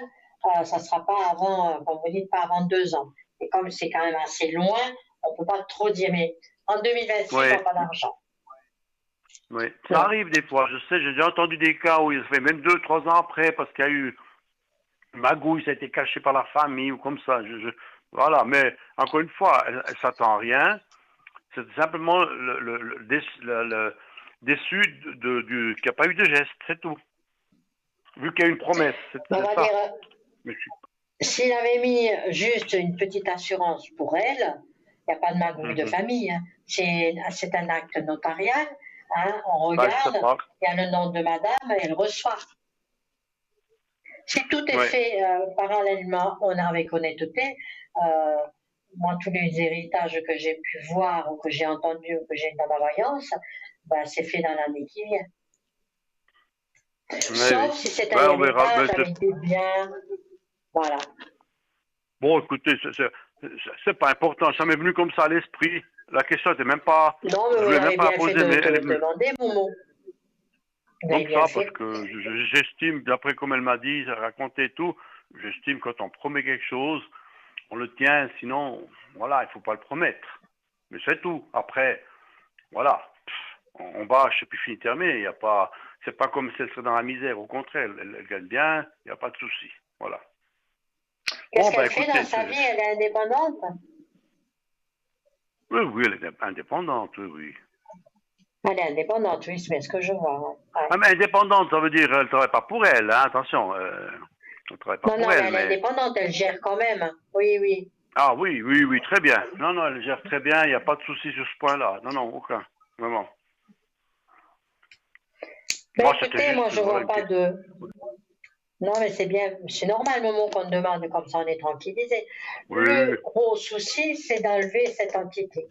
A: ça ne sera pas avant, comme vous dites, pas avant 2 ans. Et comme c'est quand même assez loin, on ne peut pas trop dire, mais en 2026, je
C: Oui,
A: n'aurai pas d'argent.
C: oui. Ça
A: Non.
C: arrive des fois. Je sais, j'ai déjà entendu des cas où il se fait même 2, 3 ans après parce qu'il y a eu une magouille, ça a été caché par la famille ou comme ça. Voilà. Mais encore une fois, elle s'attend à rien. C'est simplement le déçu qu'il n'y a pas eu de geste, c'est tout. Vu qu'il y a une promesse,
A: On
C: c'est
A: va dire,
C: ça. Mais
A: s'il avait mis juste une petite assurance pour elle, il n'y a pas de magouille de
C: Mhm.
A: famille, hein. C'est un acte notarial, hein. On
C: Bah, je sais
A: regarde,
C: pas.
A: il y a le nom de madame, elle reçoit. Si tout est
C: Ouais.
A: fait parallèlement, avec honnêteté, euh, moi, tous les héritages que j'ai pu voir ou que j'ai entendus ou que j'ai dans ma voyance, bah, c'est fait dans l'année qui vient.
C: Oui,
A: Sauf
C: oui.
A: si c'est
C: Ben,
A: un
C: on verra.
A: héritage
C: Ben,
A: avec des biens. Voilà.
C: bon, écoutez, c'est pas important. Ça m'est venu comme ça à l'esprit. La question n'était même pas.
A: Non, mais
C: Je
A: vous
C: voulais même
A: avez
C: pas la
A: bien fait
C: poser, mais elle est
A: de
C: venue
A: demander, Momo. Vous avez
C: comme
A: bien
C: ça, parce
A: fait.
C: que j'estime, d'après comme elle m'a dit, raconté et tout, j'estime quand on promet quelque chose, on le tient, sinon, voilà, il faut pas le promettre. Mais c'est tout. Après, voilà, on bâche et puis fini terminé. Il y a pas, c'est pas comme si elle serait dans la misère. Au contraire, elle gagne bien, il n'y a pas de souci. Voilà.
A: Qu'est-ce
C: Bon, ben
A: qu'elle fait dans
C: écoutez,
A: sa vie? Elle est indépendante?
C: oui, oui, elle est indépendante, oui, oui.
A: Elle est indépendante, oui, c'est bien ce que je vois. Ouais.
C: Ah, mais indépendante, ça veut dire elle ne travaille pas pour elle, hein, attention. Elle ne travaille pas
A: Non,
C: pour
A: non, mais
C: elle,
A: elle est
C: mais...
A: indépendante, elle gère quand même. Oui, oui.
C: Ah oui, oui, oui, très bien. Non, non, elle gère très bien, il n'y a pas de souci sur ce point-là. Non, non, aucun. Vraiment.
A: Ben
C: Moi, c'était
A: écoutez, moi
C: juste,
A: je
C: voilà,
A: vois
C: une
A: pas
C: question.
A: de. Non, mais c'est bien, c'est normal, le moment qu'on demande, comme ça on est tranquillisé.
C: Oui,
A: Le gros souci, c'est d'enlever cette entité.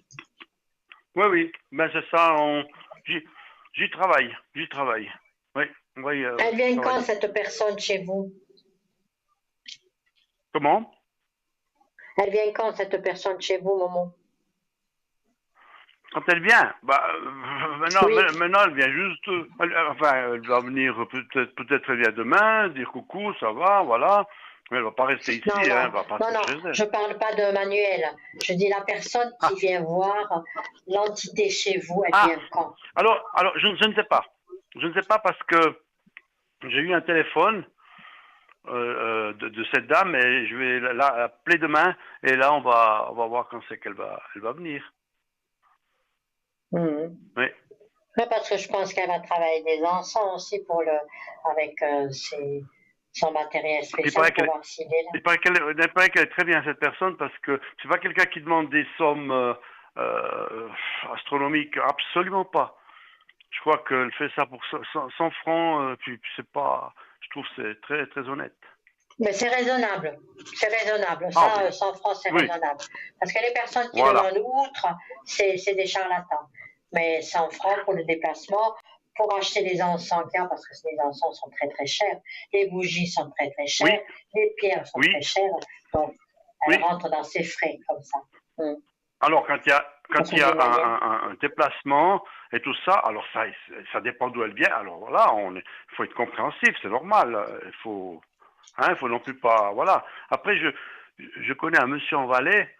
C: oui, oui. Ben, c'est ça, j'y j'y travaille, j'y travaille. Oui, oui,
A: Elle vient quand,
C: travailler.
A: cette personne, chez vous?
C: Comment?
A: Elle vient quand, cette personne, chez vous, Momo?
C: Quand elle vient, bah, maintenant,
A: Oui.
C: maintenant, elle vient juste, enfin, elle va venir peut-être elle vient demain, dire coucou, ça va, voilà. Mais elle va pas rester ici,
A: Non,
C: hein,
A: non,
C: elle va
A: non,
C: partir
A: non,
C: chez elle.
A: je parle pas de Manuel. Je dis la personne qui
C: Ah,
A: vient voir l'entité chez vous, elle
C: ah,
A: vient quand?
C: alors, je ne sais pas. Je ne sais pas parce que j'ai eu un téléphone de cette dame et je vais l'appeler demain et là, on va voir quand c'est elle va venir.
A: Mhm.
C: Oui.
A: Ouais, parce que je pense qu'elle va travailler des encens aussi pour avec son matériel
C: Il
A: spécial
C: paraît
A: pour
C: qu'elle
A: voir s'il est là.
C: il paraît qu'elle est très bien cette personne parce que c'est pas quelqu'un qui demande des sommes euh, astronomiques, absolument pas. Je crois qu'elle fait ça pour 100 francs, puis c'est pas, je trouve que c'est très très honnête.
A: Mais c'est raisonnable. C'est raisonnable.
C: Ah
A: Ça,
C: oui,
A: 100 francs, c'est
C: oui,
A: raisonnable. Parce que les personnes qui
C: voilà.
A: demandent outre, c'est des charlatans. Mais 100 francs pour le déplacement, pour acheter les encens qu'il y a, parce que les encens sont très très chers, les bougies sont très très chères,
C: Oui,
A: les pierres sont très
C: oui,
A: chères. Donc, elle
C: oui.
A: rentre dans ses frais comme ça.
C: Alors quand
A: Pour
C: il y
A: des
C: a
A: moyens.
C: un déplacement et tout ça, alors ça dépend d'où elle vient. Alors voilà, il faut être compréhensif, c'est normal. Il faut non plus pas, voilà. Après je connais un monsieur en Valais.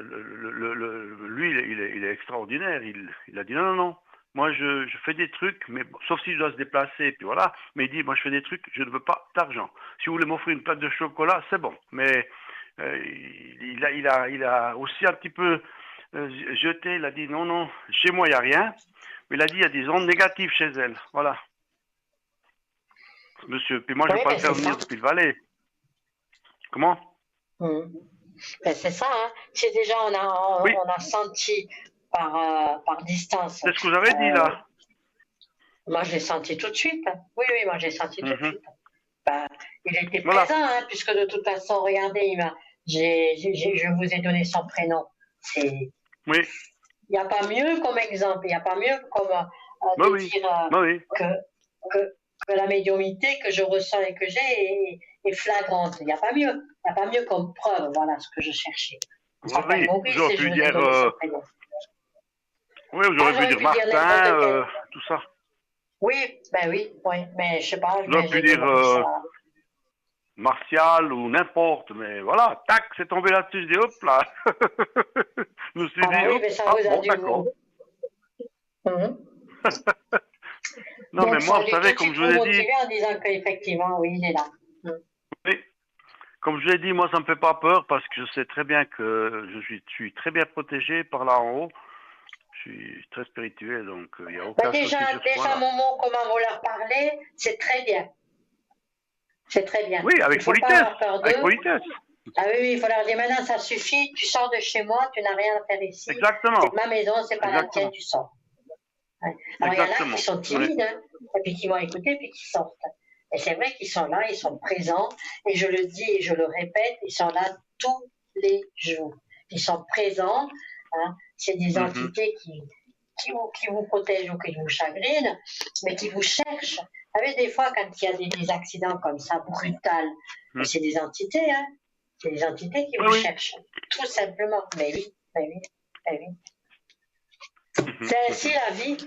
C: Lui, il est extraordinaire. Il a dit non, non, non. Moi, je fais des trucs, mais bon, sauf si je dois se déplacer, puis voilà. Mais il dit, moi, je fais des trucs, je ne veux pas d'argent. Si vous voulez m'offrir une plaque de chocolat, c'est bon. Mais il a aussi un petit peu jeté. Il a dit, non, non, chez moi, il n'y a rien. Mais il a dit, il y a des ondes négatives chez elle. Voilà, monsieur. Puis moi, je ne
A: Oui,
C: veux pas
A: mais
C: le faire
A: c'est
C: venir
A: ça.
C: depuis le Valais. Comment?
A: Ben, c'est ça, hein. Si déjà
C: Oui,
A: on a senti par distance,
C: c'est ce que vous avez dit, là.
A: moi je l'ai senti tout de suite. Oui, oui, moi j'ai senti tout de
C: Mhm.
A: suite. Ben, il était
C: Voilà.
A: présent, hein, puisque de toute façon, regardez, je vous ai donné son prénom. Il
C: Oui,
A: n'y a pas mieux comme exemple, il n'y a pas mieux comme
C: bah
A: de
C: oui,
A: dire
C: bah oui.
A: que, que, que la médiumnité que je ressens et que j'ai est flagrante. Il n'y a pas mieux. Il n'y a pas mieux comme preuve, voilà ce que je cherchais. Il
C: Oui,
A: s'appelle
C: oui.
A: Maurice
C: J'aurais
A: et je
C: pu
A: vous ai
C: dire,
A: donné son prénom.
C: oui,
A: Ah,
C: j'aurais pu
A: j'aurais
C: dire
A: pu dire n'importe
C: Martin,
A: quel.
C: tout ça.
A: Oui, ben oui, oui, mais je sais pas,
C: J'aurais
A: mais
C: pu
A: j'ai dit
C: dire
A: Maurice. Voilà.
C: Martial ou n'importe, mais voilà, tac, c'est tombé là-dessus, je dis hop là. Je me suis
A: Ah, ben
C: dit,
A: oui,
C: hop,
A: mais ça
C: ah
A: vous a
C: bon,
A: dû
C: d'accord.
A: vous. Mhm.
C: Non, mais
A: Donc, ça
C: moi,
A: a
C: vous
A: dû tout
C: savez,
A: de
C: comme
A: suite
C: je vous
A: vous
C: l'ai dit,
A: motiver en disant qu'effectivement, oui, il est là. Mhm.
C: oui, comme je vous l'ai dit, moi, ça me fait pas peur parce que je sais très bien que je suis très bien protégé par là en haut. Je suis très spirituel, donc il n'y a
A: Ben
C: aucun souci
A: déjà,
C: sur ce point-là.
A: Momo, comment vous leur parlez, c'est très bien. C'est très bien.
C: Oui,
A: Il
C: avec
A: ne faut pas
C: politesse,
A: avoir peur
C: avec
A: d'eux.
C: politesse.
A: Ah oui, oui, il faut leur dire maintenant, ça suffit, tu sors de chez moi, tu n'as rien à faire ici.
C: Exactement,
A: C'est ma maison, c'est pas la tienne,
C: exactement,
A: tu sors. Ouais. Alors, il y en a qui
C: exactement.
A: sont
C: Oui,
A: timides, hein, et puis qui vont écouter, puis qui sortent. Et c'est vrai qu'ils sont là, ils sont présents, et je le dis et je le répète, ils sont là tous les jours. Ils sont présents, hein, c'est des
C: mhm,
A: entités qui vous protège ou qui vous chagrine, mais qui vous cherche. Vous savez, des fois, quand il y a des accidents comme ça, brutals, c'est des entités, hein. C'est des entités qui vous cherchent, tout simplement. Mais oui, mais oui, mais oui. C'est ainsi la vie.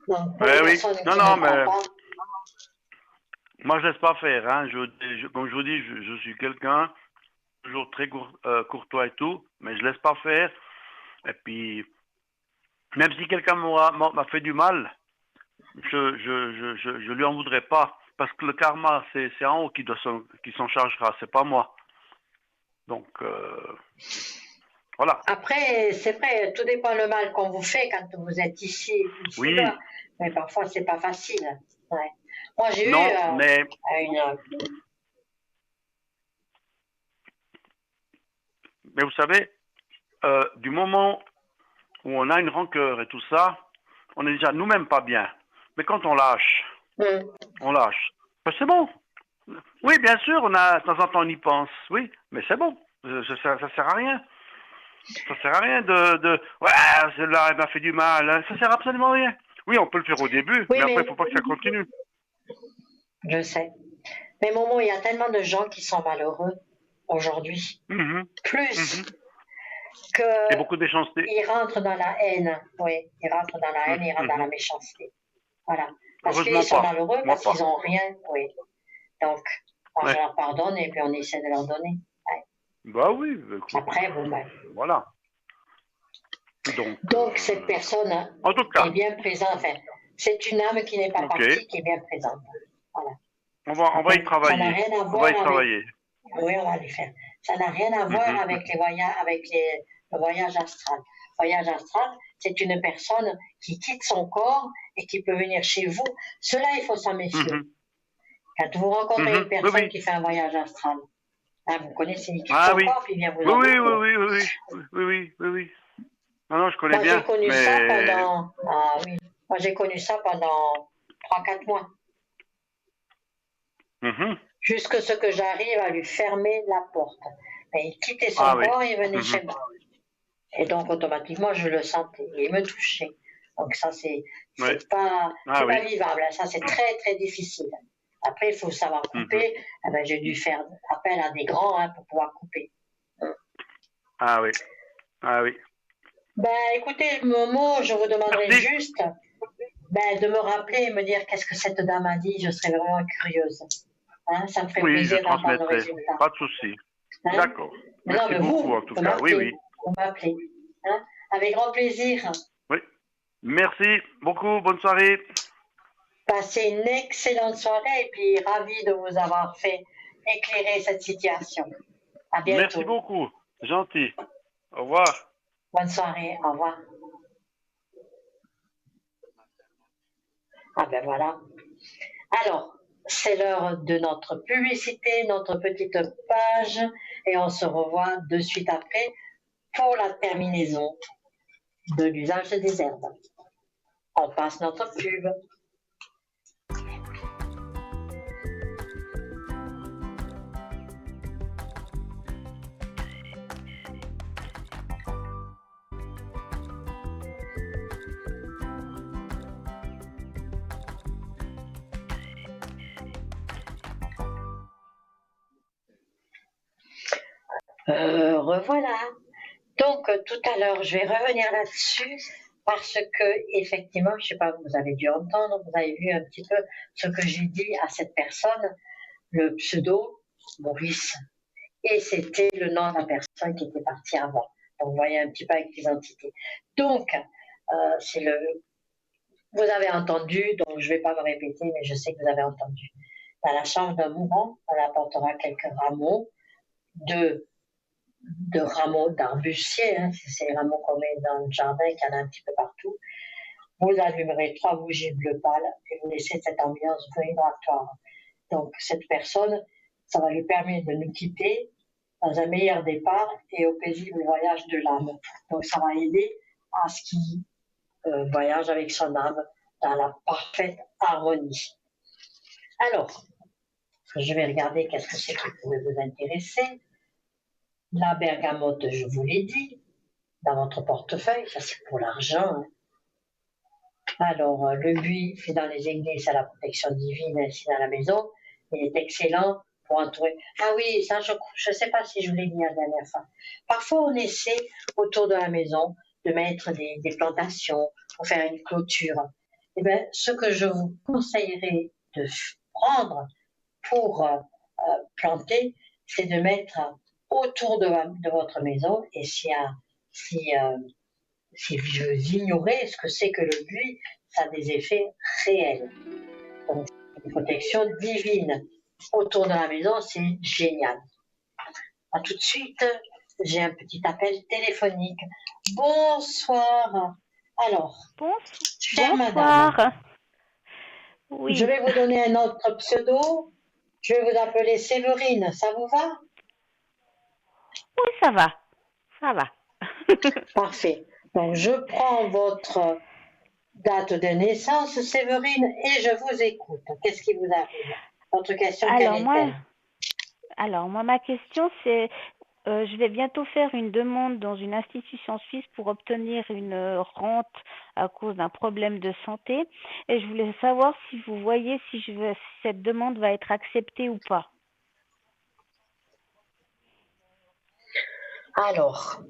A: Donc, pour les personnes qui
C: Non,
A: ne
C: non,
A: croient
C: mais
A: pas,
C: moi, je laisse pas faire. Hein. Comme je vous dis, je suis quelqu'un toujours très courtois et tout, mais je laisse pas faire. Et puis, même si quelqu'un m'a fait du mal, je lui en voudrais pas. Parce que le karma, c'est en haut qui s'en chargera, c'est pas moi. Donc, voilà.
A: après, c'est vrai, tout dépend le mal qu'on vous fait quand vous êtes ici
C: Oui,
A: bas. Mais parfois, c'est pas facile. Ouais. Moi, j'ai eu
C: non, mais vous savez, du moment où on a une rancœur et tout ça, on est déjà nous-mêmes pas bien. Mais quand on lâche, ben, c'est bon. Oui, bien sûr, de temps en temps, on y pense. Oui, mais c'est bon. Ça sert à rien. Ça sert à rien ouais, celle-là, elle m'a fait du mal. Hein. Ça sert absolument à rien. Oui, on peut le faire au début,
A: oui,
C: mais après,
A: mais
C: il faut pas que ça continue.
A: je sais. Mais Momo, il y a tellement de gens qui sont malheureux aujourd'hui. Plus
C: Et beaucoup de méchanceté.
A: qu'ils rentrent dans la haine. Oui, ils rentrent dans la haine, ils rentrent dans la méchanceté. Voilà. Parce qu'ils sont malheureux, parce qu'ils n'ont rien. Oui. Donc, moi, je leur pardonne et puis on essaie de leur donner. Ouais.
C: Bah oui. Écoute,
A: après, vous-même.
C: Voilà.
A: Donc cette personne
C: en tout cas,
A: est bien présente. Enfin, c'est une âme qui n'est pas partie, qui est bien présente. Voilà.
C: On va y travailler.
A: Ça n'a rien à voir avec... Oui, on va le faire. Ça n'a rien à voir avec les voyages, le voyage astral. Le voyage astral, c'est une personne qui quitte son corps et qui peut venir chez vous. Cela, il faut s'en méfier. Quand vous rencontrez une personne qui fait un voyage astral, hein, vous connaissez, il quitte son corps puis il vient vous embêter.
C: Oui. Non, je connais bien.
A: J'ai connu ça pendant... Ah oui. Moi, j'ai connu ça pendant 3-4 mois. Jusque ce que j'arrive à lui fermer la porte. Mais il quittait son corps et il venait chez moi. Et donc, automatiquement, je le sentais. Il me touchait. Donc, ça, c'est pas vivable. Ça, c'est très, très difficile. Après, il faut savoir couper. Eh ben, j'ai dû faire appel à des grands pour pouvoir couper.
C: Ah oui.
A: Ben, écoutez, Momo, je vous demanderai juste de me rappeler et me dire qu'est-ce que cette dame a dit. Je serais vraiment curieuse. Hein, ça me ferait plaisir d'entendre le résultat.
C: Pas de souci.
A: Hein?
C: D'accord.
A: Merci
C: beaucoup, en tout cas. Oui.
A: Vous m'appelez. Hein? Avec grand plaisir.
C: Oui. Merci beaucoup. Bonne soirée.
A: Passez une excellente soirée et puis ravi de vous avoir fait éclairer cette situation. À bientôt.
C: Merci beaucoup. Gentil. Au revoir.
A: Bonne soirée. Au revoir. Ah ben voilà. Alors, c'est l'heure de notre publicité, notre petite page, et on se revoit de suite après pour la terminaison de l'usage des herbes. On passe notre pub. Revoilà. Donc, tout à l'heure, je vais revenir là-dessus parce que, effectivement, je ne sais pas, vous avez dû entendre, vous avez vu un petit peu ce que j'ai dit à cette personne, le pseudo Maurice. Et c'était le nom de la personne qui était partie avant. Donc, vous voyez un petit peu avec les entités. Donc, vous avez entendu, donc je ne vais pas me répéter, mais je sais que vous avez entendu. Dans la chambre d'un mourant, on apportera quelques rameaux de rameaux d'arbustiers, hein, c'est les rameaux qu'on met dans le jardin, qu'il y en a un petit peu partout. Vous allumerez 3 bougies bleu pâle et vous laissez cette ambiance vibratoire. Donc cette personne, ça va lui permettre de nous quitter dans un meilleur départ et au paisible voyage de l'âme. Donc ça va aider à ce qu'il voyage avec son âme dans la parfaite harmonie. Alors, je vais regarder qu'est-ce que c'est qui pourrait vous intéresser. La bergamote, je vous l'ai dit. dans votre portefeuille, ça c'est pour l'argent. Hein. Alors, le buis, c'est dans les églises, c'est la protection divine, ainsi dans la maison. Il est excellent pour entourer. Ah oui, ça, je ne sais pas si je vous l'ai dit la dernière fois. Parfois, on essaie autour de la maison de mettre des plantations pour faire une clôture. Eh bien, ce que je vous conseillerais de prendre pour planter, c'est de mettre autour de votre maison, et si vous ignorez ce que c'est que le buis, ça a des effets réels. Donc, une protection divine autour de la maison, c'est génial. À tout de suite, j'ai un petit appel téléphonique. Bonsoir. Alors, chère madame,
B: Bonsoir. Oui.
A: je vais vous donner un autre pseudo. Je vais vous appeler Séverine. Ça vous va?
B: Oui, ça va. Ça va.
A: Parfait. Donc, je prends votre date de naissance, Séverine, et je vous écoute. Qu'est-ce qui vous arrive? Votre question, quelle
B: Alors moi,
A: est-elle?
B: ma question c'est, je vais bientôt faire une demande dans une institution suisse pour obtenir une rente à cause d'un problème de santé, et je voulais savoir si vous voyez si cette demande va être acceptée ou pas.
A: Alors,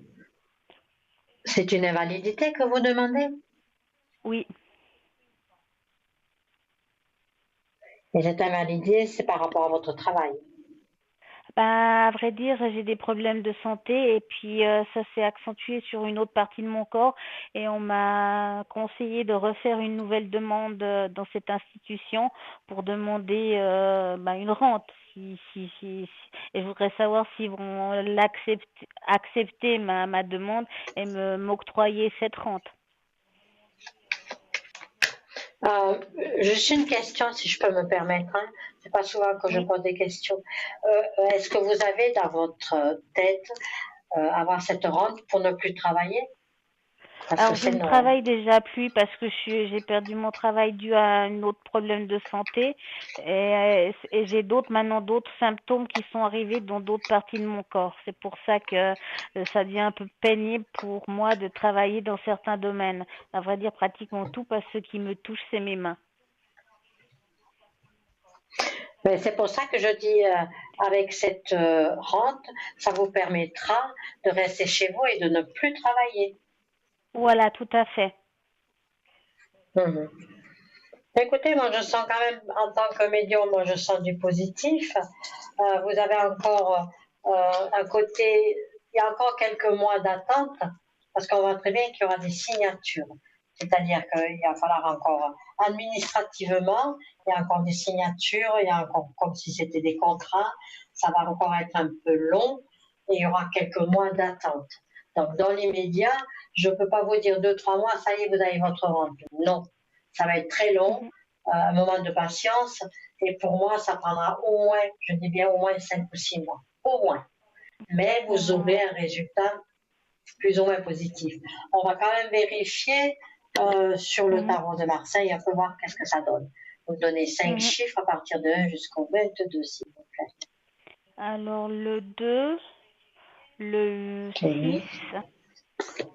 A: c'est une invalidité que vous demandez?
B: Oui.
A: Et cette invalidité, c'est par rapport à votre travail.
B: Ben, à vrai dire, j'ai des problèmes de santé et puis ça s'est accentué sur une autre partie de mon corps et on m'a conseillé de refaire une nouvelle demande dans cette institution pour demander une rente. Et je voudrais savoir s'ils vont accepter ma demande et m'octroyer cette rente.
A: Juste une question, si je peux me permettre. Hein. C'est pas souvent que je
B: Oui.
A: pose des questions. Est-ce que vous avez dans votre tête avoir cette rente pour ne plus travailler? Parce que
B: Alors, je
A: c'est
B: ne
A: non. Hein.
B: travaille déjà plus parce que j'ai perdu mon travail dû à un autre problème de santé et j'ai maintenant d'autres symptômes qui sont arrivés dans d'autres parties de mon corps. C'est pour ça que ça devient un peu pénible pour moi de travailler dans certains domaines. À vrai dire, pratiquement tout parce que ce qui me touche, c'est mes mains.
A: Mais c'est pour ça que je dis, avec cette rente, ça vous permettra de rester chez vous et de ne plus travailler.
B: Voilà, tout à fait.
A: Mhm. Écoutez, moi je sens quand même, en tant que médium, moi je sens du positif. Vous avez encore un côté, il y a encore quelques mois d'attente, parce qu'on voit très bien qu'il y aura des signatures. C'est-à-dire qu'il va falloir encore, administrativement, il y a encore des signatures, il y a encore comme si c'était des contrats, ça va encore être un peu long et il y aura quelques mois d'attente. Donc dans l'immédiat, je ne peux pas vous dire 2, 3 mois, ça y est, vous avez votre rente. Non, ça va être très long,
B: Mhm.
A: un moment de patience, et pour moi, ça prendra au moins, je dis bien au moins 5 ou 6 mois, au moins. Mais vous aurez un résultat plus ou moins positif. On va quand même vérifier sur le
B: Mhm.
A: tarot de Marseille, on peut voir qu'est-ce que ça donne. Vous donnez 5 chiffres à partir de 1 jusqu'au 22, s'il vous plaît.
B: Alors, le 2, le 6,
A: Oui.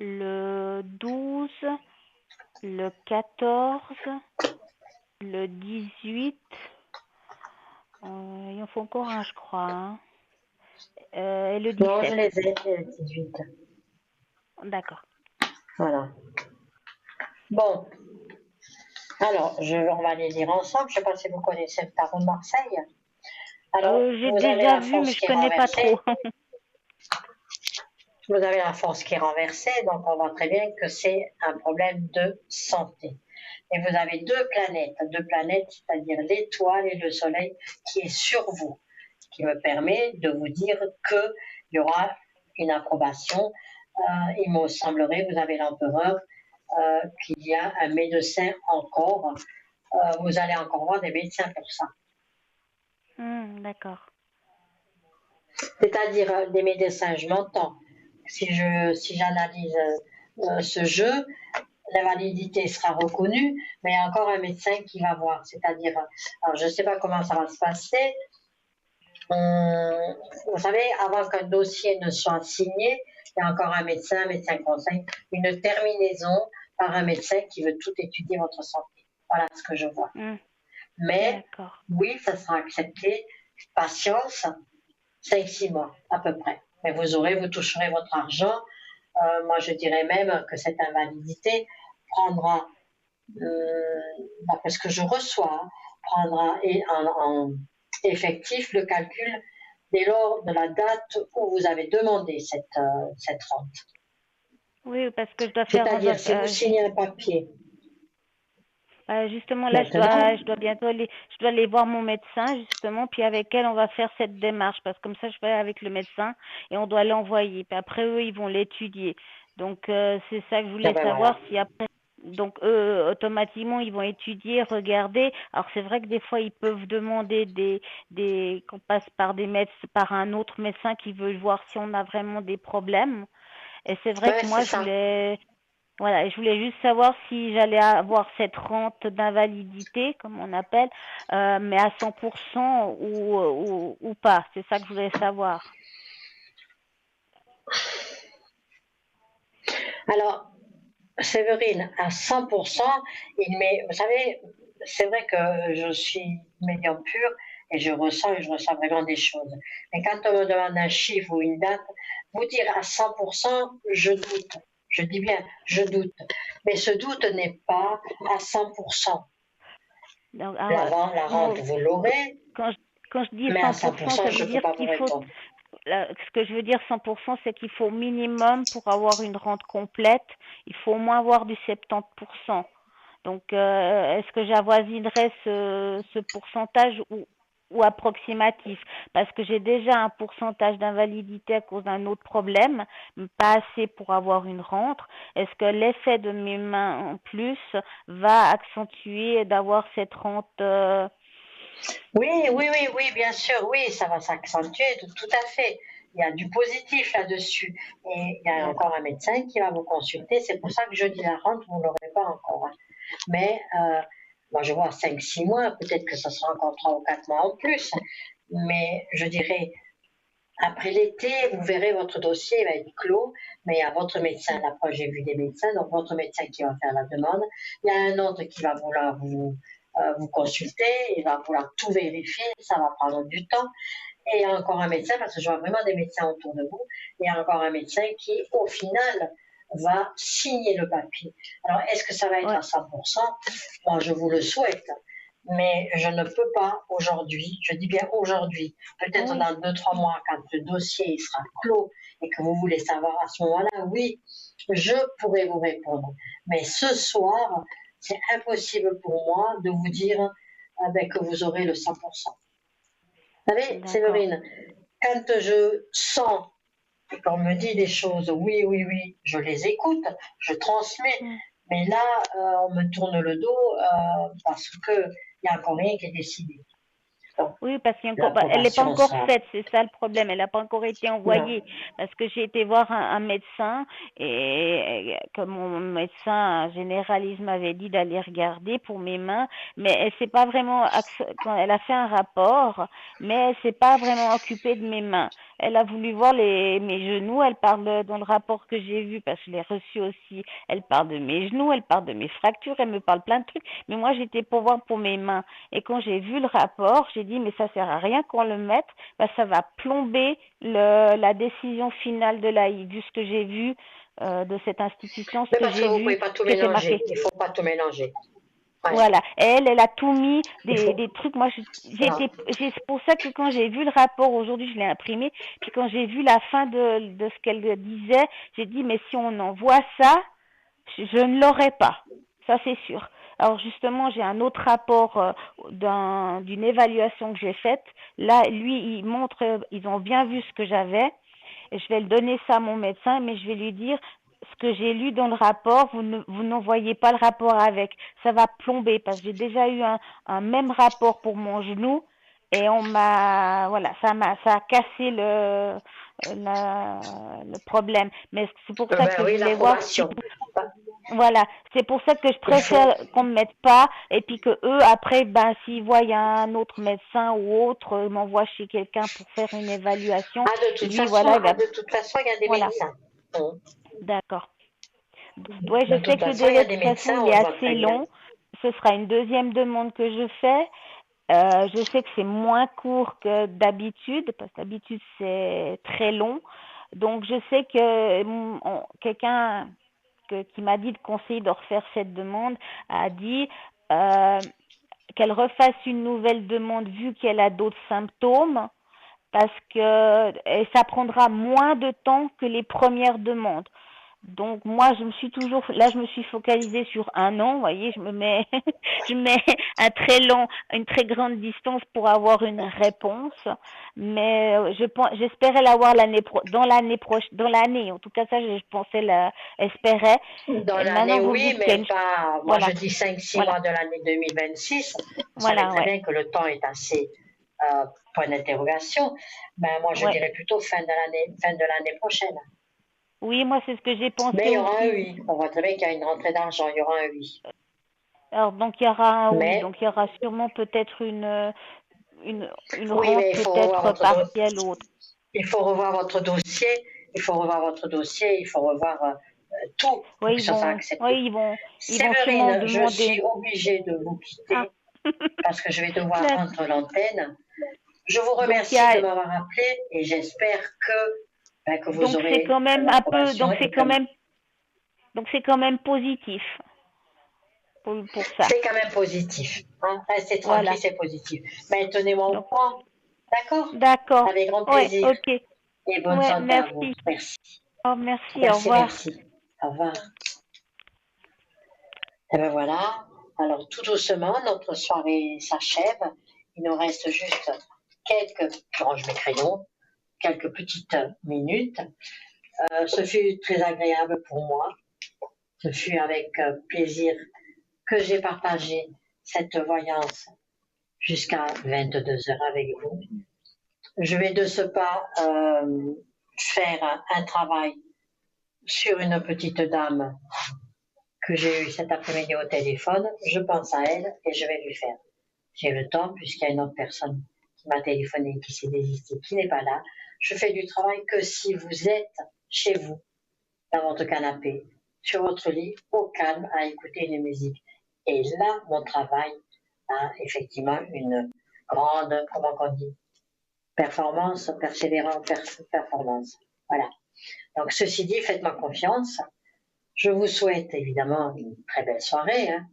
B: le 12, le 14, le 18, il en faut encore un, je crois, hein. Et le
A: Non, je
B: 17.
A: les ai, les 18.
B: D'accord.
A: Voilà. Bon, alors, on va les lire ensemble. Je ne sais pas si vous connaissez le tarot de Marseille. Alors,
B: J'ai
A: vous avez
B: déjà
A: la
B: vu, mais
A: force
B: je
A: qui est
B: connais pas
A: renversée.
B: trop.
A: Vous avez la force qui est renversée, donc on voit très bien que c'est un problème de santé. Et vous avez deux planètes, c'est-à-dire l'étoile et le soleil, qui est sur vous, qui me permet de vous dire qu'il y aura une approbation. Il me semblerait, vous avez l'empereur, qu'il y a un médecin encore. Vous allez encore voir des médecins pour ça.
B: D'accord.
A: C'est-à-dire des médecins, je m'entends. Si j'analyse ce jeu, l'invalidité sera reconnue, mais il y a encore un médecin qui va voir. C'est-à-dire, alors je ne sais pas comment ça va se passer. Vous savez, avant qu'un dossier ne soit signé, il y a encore un médecin conseil, une terminaison par un médecin qui veut tout étudier votre santé. Voilà ce que je vois. Mais
B: D'accord.
A: oui, ça sera accepté. Patience, 5-6 mois à peu près. Mais vous toucherez votre argent. Moi, je dirais même que cette invalidité prendra, d'après ce que je reçois, prendra en effectif le calcul dès lors de la date où vous avez demandé cette rente.
B: Oui, parce que je dois faire,
A: C'est-à-dire, si vous signez un papier,
B: justement là,
A: maintenant,
B: je dois bientôt je dois aller voir mon médecin justement, puis avec elle on va faire cette démarche parce que comme ça je vais avec le médecin et on doit l'envoyer. Puis après eux ils vont l'étudier. Donc c'est ça que je
A: ah
B: voulais
A: ben
B: savoir
A: voilà.
B: si après, donc eux automatiquement ils vont étudier, regarder. Alors c'est vrai que des fois ils peuvent demander qu'on passe par des médecins, par un autre médecin qui veut voir si on a vraiment des problèmes. Et c'est vrai
A: Ouais,
B: que
A: c'est
B: moi
A: ça.
B: voilà, je voulais juste savoir si j'allais avoir cette rente d'invalidité, comme on appelle, mais à 100% ou pas. C'est ça que je voulais savoir.
A: Alors, Séverine, à 100%, vous savez, c'est vrai que je suis médium pur et je ressens vraiment des choses. Mais quand on me demande un chiffre ou une date, vous dire à 100%, je doute. Je dis bien, je doute. Mais ce doute n'est pas à 100%.
B: Donc,
A: La rente, vous l'aurez,
B: quand je, quand je dis
A: mais à
B: 100%,
A: 100%,
B: ça
A: je
B: veut
A: ne peux
B: dire
A: pas vous
B: qu'il faut,
A: répondre.
B: ce que je veux dire 100%, c'est qu'il faut au minimum pour avoir une rente complète, il faut au moins avoir du 70%. Donc, est-ce que j'avoisinerais ce pourcentage ou approximatif? Parce que j'ai déjà un pourcentage d'invalidité à cause d'un autre problème, mais pas assez pour avoir une rente. Est-ce que l'effet de mes mains en plus va accentuer d'avoir cette rente
A: Oui, oui, oui, oui, bien sûr, oui, ça va s'accentuer, tout à fait. Il y a du positif là-dessus. Et il y a encore
B: D'accord.
A: un médecin qui va vous consulter. C'est pour ça que je dis la rente, vous ne l'aurez pas encore, hein. Mais moi, je vois 5-6 mois, peut-être que ce sera encore 3 ou 4 mois en plus. Mais je dirais, après l'été, vous verrez, votre dossier va être clos, mais il y a votre médecin. Là, moi, j'ai vu des médecins, donc votre médecin qui va faire la demande. Il y a un autre qui va vouloir vous consulter, il va vouloir tout vérifier, ça va prendre du temps. Et il y a encore un médecin, parce que je vois vraiment des médecins autour de vous, il y a encore un médecin qui, au final, va signer le papier. Alors, est-ce que ça va être
B: Ouais,
A: à 100%? Moi, je vous le souhaite, mais je ne peux pas aujourd'hui, je dis bien aujourd'hui, peut-être
B: oui,
A: dans 2-3 mois, quand le dossier sera clos et que vous voulez savoir à ce moment-là, oui, je pourrai vous répondre. Mais ce soir, c'est impossible pour moi de vous dire que vous aurez le 100%. Vous savez,
B: d'accord.
A: Séverine, quand je sens et qu'on me dit des choses, oui, oui, oui, je les écoute, je transmets,
B: Hmm.
A: mais là, on me tourne le dos parce qu'il n'y a encore rien qui est décidé. Donc,
B: Oui, parce elle n'est pas
A: l'approbation
B: encore
A: sera.
B: faite, c'est ça le problème. Elle n'a pas encore été
A: Non.
B: envoyée. Parce que j'ai été voir un médecin et comme mon médecin généraliste m'avait dit d'aller regarder pour mes mains, mais elle s'est pas vraiment, quand elle a fait un rapport, mais elle s'est pas vraiment occupée de mes mains. Elle a voulu voir mes genoux. Elle parle dans le rapport que j'ai vu, parce que je l'ai reçu aussi. Elle parle de mes genoux, elle parle de mes fractures, elle me parle plein de trucs. Mais moi, j'étais pour voir pour mes mains. Et quand j'ai vu le rapport, j'ai dit, mais ça sert à rien qu'on le mette, bah, ça va plomber la décision finale de l'AI, vu ce que j'ai vu de cette institution, ce
A: Mais
B: que
A: parce que
B: j'ai
A: vous ne
B: vu,
A: pouvez pas tout
B: ce qui était marqué.
A: mélanger. Il ne faut pas tout mélanger. Ouais.
B: Voilà. Et elle a tout mis
A: Il faut.
B: des trucs. Moi,
A: Non.
B: c'est pour ça que quand j'ai vu le rapport aujourd'hui, je l'ai imprimé. Puis quand j'ai vu la fin de ce qu'elle disait, j'ai dit, mais si on envoie ça, je ne l'aurai pas. Ça, c'est sûr. Alors justement, j'ai un autre rapport d'une évaluation que j'ai faite. Là, lui, il montre, ils ont bien vu ce que j'avais. Et je vais le donner ça à mon médecin, mais je vais lui dire ce que j'ai lu dans le rapport, vous n'envoyez pas le rapport avec. Ça va plomber parce que j'ai déjà eu un même rapport pour mon genou et voilà, ça a cassé le problème. Mais c'est pour ça
A: Ben
B: que je
A: oui,
B: voulais voir si
A: l'approbation. Ben,
B: voilà, c'est pour ça que je
A: il faut.
B: préfère qu'on me mette pas et puis que eux après ben s'ils voient un autre médecin ou autre, m'envoient chez quelqu'un pour faire une évaluation. Lui voilà,
A: De toute façon, il y a des
B: voilà.
A: médecins. Hum.
B: D'accord. Ouais, je
A: De
B: sais
A: toute
B: que le
A: façon, il y
B: délai
A: a
B: de
A: des
B: traitement,
A: médecins,
B: il
A: on
B: est
A: le voit
B: assez
A: très bien.
B: long. Ce sera une deuxième demande que je fais. Je sais que c'est moins court que d'habitude, parce que d'habitude c'est très long. Donc je sais que quelqu'un qui m'a dit de conseiller de refaire cette demande a dit euh, qu'elle refasse une nouvelle demande vu qu'elle a d'autres symptômes, parce que et ça prendra moins de temps que les premières demandes. Donc moi je me suis focalisée sur un an, vous voyez, je mets une très grande distance pour avoir une réponse, mais j'espérais l'avoir dans l'année, en tout cas ça je pensais espérais.
A: Dans
B: Et
A: l'année,
B: maintenant vous me
A: oui,
B: dites qu'il y a
A: mais pas. Moi, je
B: voilà,
A: dis 5-6
B: voilà,
A: mois de l'année 2026. Vous savez
B: voilà,
A: très
B: ouais,
A: bien que le temps est assez point d'interrogation. Ben, moi, je
B: ouais.
A: dirais plutôt fin de l'année prochaine.
B: Oui, moi c'est ce que j'ai
A: Mais
B: pensé
A: il y aura un
B: aussi.
A: oui. On voit très bien qu'il y a une rentrée d'argent, il y aura un oui.
B: Alors donc il y aura un oui,
A: Mais
B: donc il y aura sûrement peut-être une
A: oui,
B: rente
A: mais
B: peut-être partielle ou autre.
A: il faut revoir votre dossier. Il faut revoir votre dossier. Il faut revoir tout pour que
B: Oui,
A: ce soit accepté.
B: ils vont sûrement
A: Séverine, je
B: demander.
A: suis obligée de vous
B: Ah,
A: quitter parce que je vais devoir
B: d'accord.
A: rendre l'antenne. Je vous
B: Donc il y
A: remercie de
B: a,
A: m'avoir appelé et j'espère que vous
B: donc c'est
A: aurez
B: quand même un peu,
A: l'approbation et que
B: donc c'est quand même positif pour ça.
A: c'est quand même positif. Hein. Restez tranquille,
B: Voilà.
A: c'est positif. Mais tenez-moi au
B: Donc,
A: courant. D'accord?
B: d'accord.
A: Avec grand
B: Ouais,
A: plaisir.
B: ok.
A: Et bonne
B: Ouais,
A: santé à vous.
B: merci.
A: Merci.
B: Oh, merci, au
A: Merci,
B: revoir.
A: merci. Au revoir. Et ben voilà. Alors tout doucement, notre soirée s'achève. Il nous reste juste je range mes crayons, quelques petites minutes. Ce fut très agréable pour moi. Ce fut avec plaisir que j'ai partagé cette voyance jusqu'à 22 heures avec vous. Je vais de ce pas faire un travail sur une petite dame que j'ai eue cet après-midi au téléphone. Je pense à elle et je vais lui faire. J'ai le temps puisqu'il y a une autre personne qui m'a téléphoné, qui s'est désistée, qui n'est pas là. Je fais du travail que si vous êtes chez vous, dans votre canapé, sur votre lit, au calme, à écouter une musique. Et là, mon travail a effectivement une grande, comment on dit, performance, persévérante performance. Voilà. Donc, ceci dit, faites-moi confiance. Je vous souhaite évidemment une très belle soirée. Hein.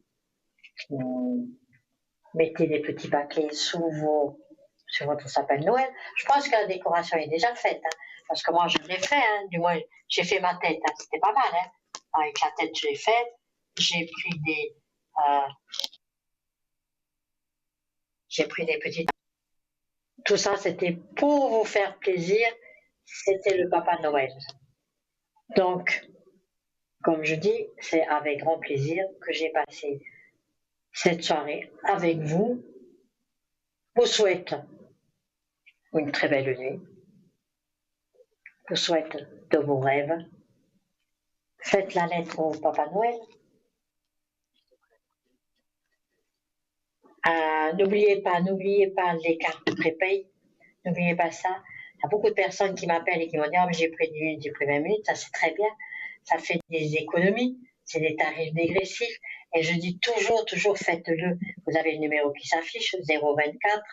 A: Mettez des petits paquets sur votre sapin de Noël. Je pense que la décoration est déjà faite. Hein, parce que moi, je l'ai fait. Hein, du moins, j'ai fait ma tête. Hein, c'était pas mal. Hein. Avec la tête, je l'ai faite. Euh, j'ai pris des petites. Tout ça, c'était pour vous faire plaisir. C'était le Papa Noël. Donc, comme je dis, c'est avec grand plaisir que j'ai passé cette soirée avec vous. Je vous souhaite une très belle nuit. Je vous souhaite de beaux rêves. Faites la lettre au Papa Noël. N'oubliez pas les cartes prépay. N'oubliez pas ça. Il y a beaucoup de personnes qui m'appellent et qui m'ont dit oh, mais j'ai pris 10 minutes, j'ai pris 20 minutes. Ça, c'est très bien. Ça fait des économies. C'est des tarifs dégressifs. Et je dis toujours, faites-le. Vous avez le numéro qui s'affiche, 024.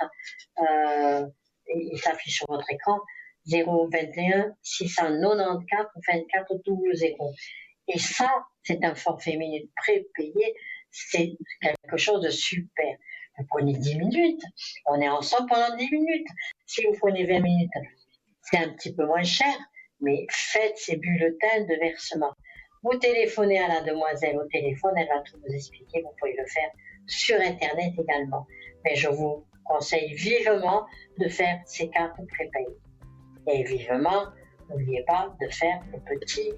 A: Il s'affiche sur votre écran. 021 694 24 00. Et ça, c'est un forfait minute prépayé. C'est quelque chose de super. Vous prenez 10 minutes, on est ensemble pendant 10 minutes. Si vous prenez 20 minutes, c'est un petit peu moins cher, mais faites ces bulletins de versement. Vous téléphonez à la demoiselle au téléphone, elle va tout vous expliquer, vous pouvez le faire sur Internet également. Mais je vous conseille vivement de faire ces cartes prépayées. Et vivement, n'oubliez pas de faire le petit...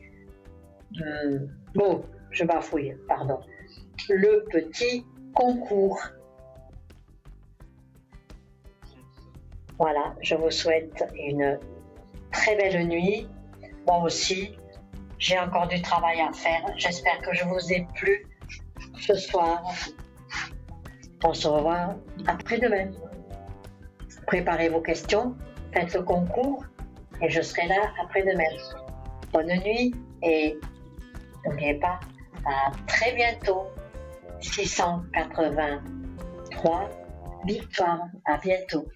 A: bon, je bafouille, pardon. Le petit concours. Voilà, je vous souhaite une très belle nuit. Moi aussi, j'ai encore du travail à faire. J'espère que je vous ai plu ce soir. On se revoit après-demain. Préparez vos questions, faites le concours et je serai là après-demain. bonne nuit et n'oubliez pas, à très bientôt. 683 victoires, à bientôt.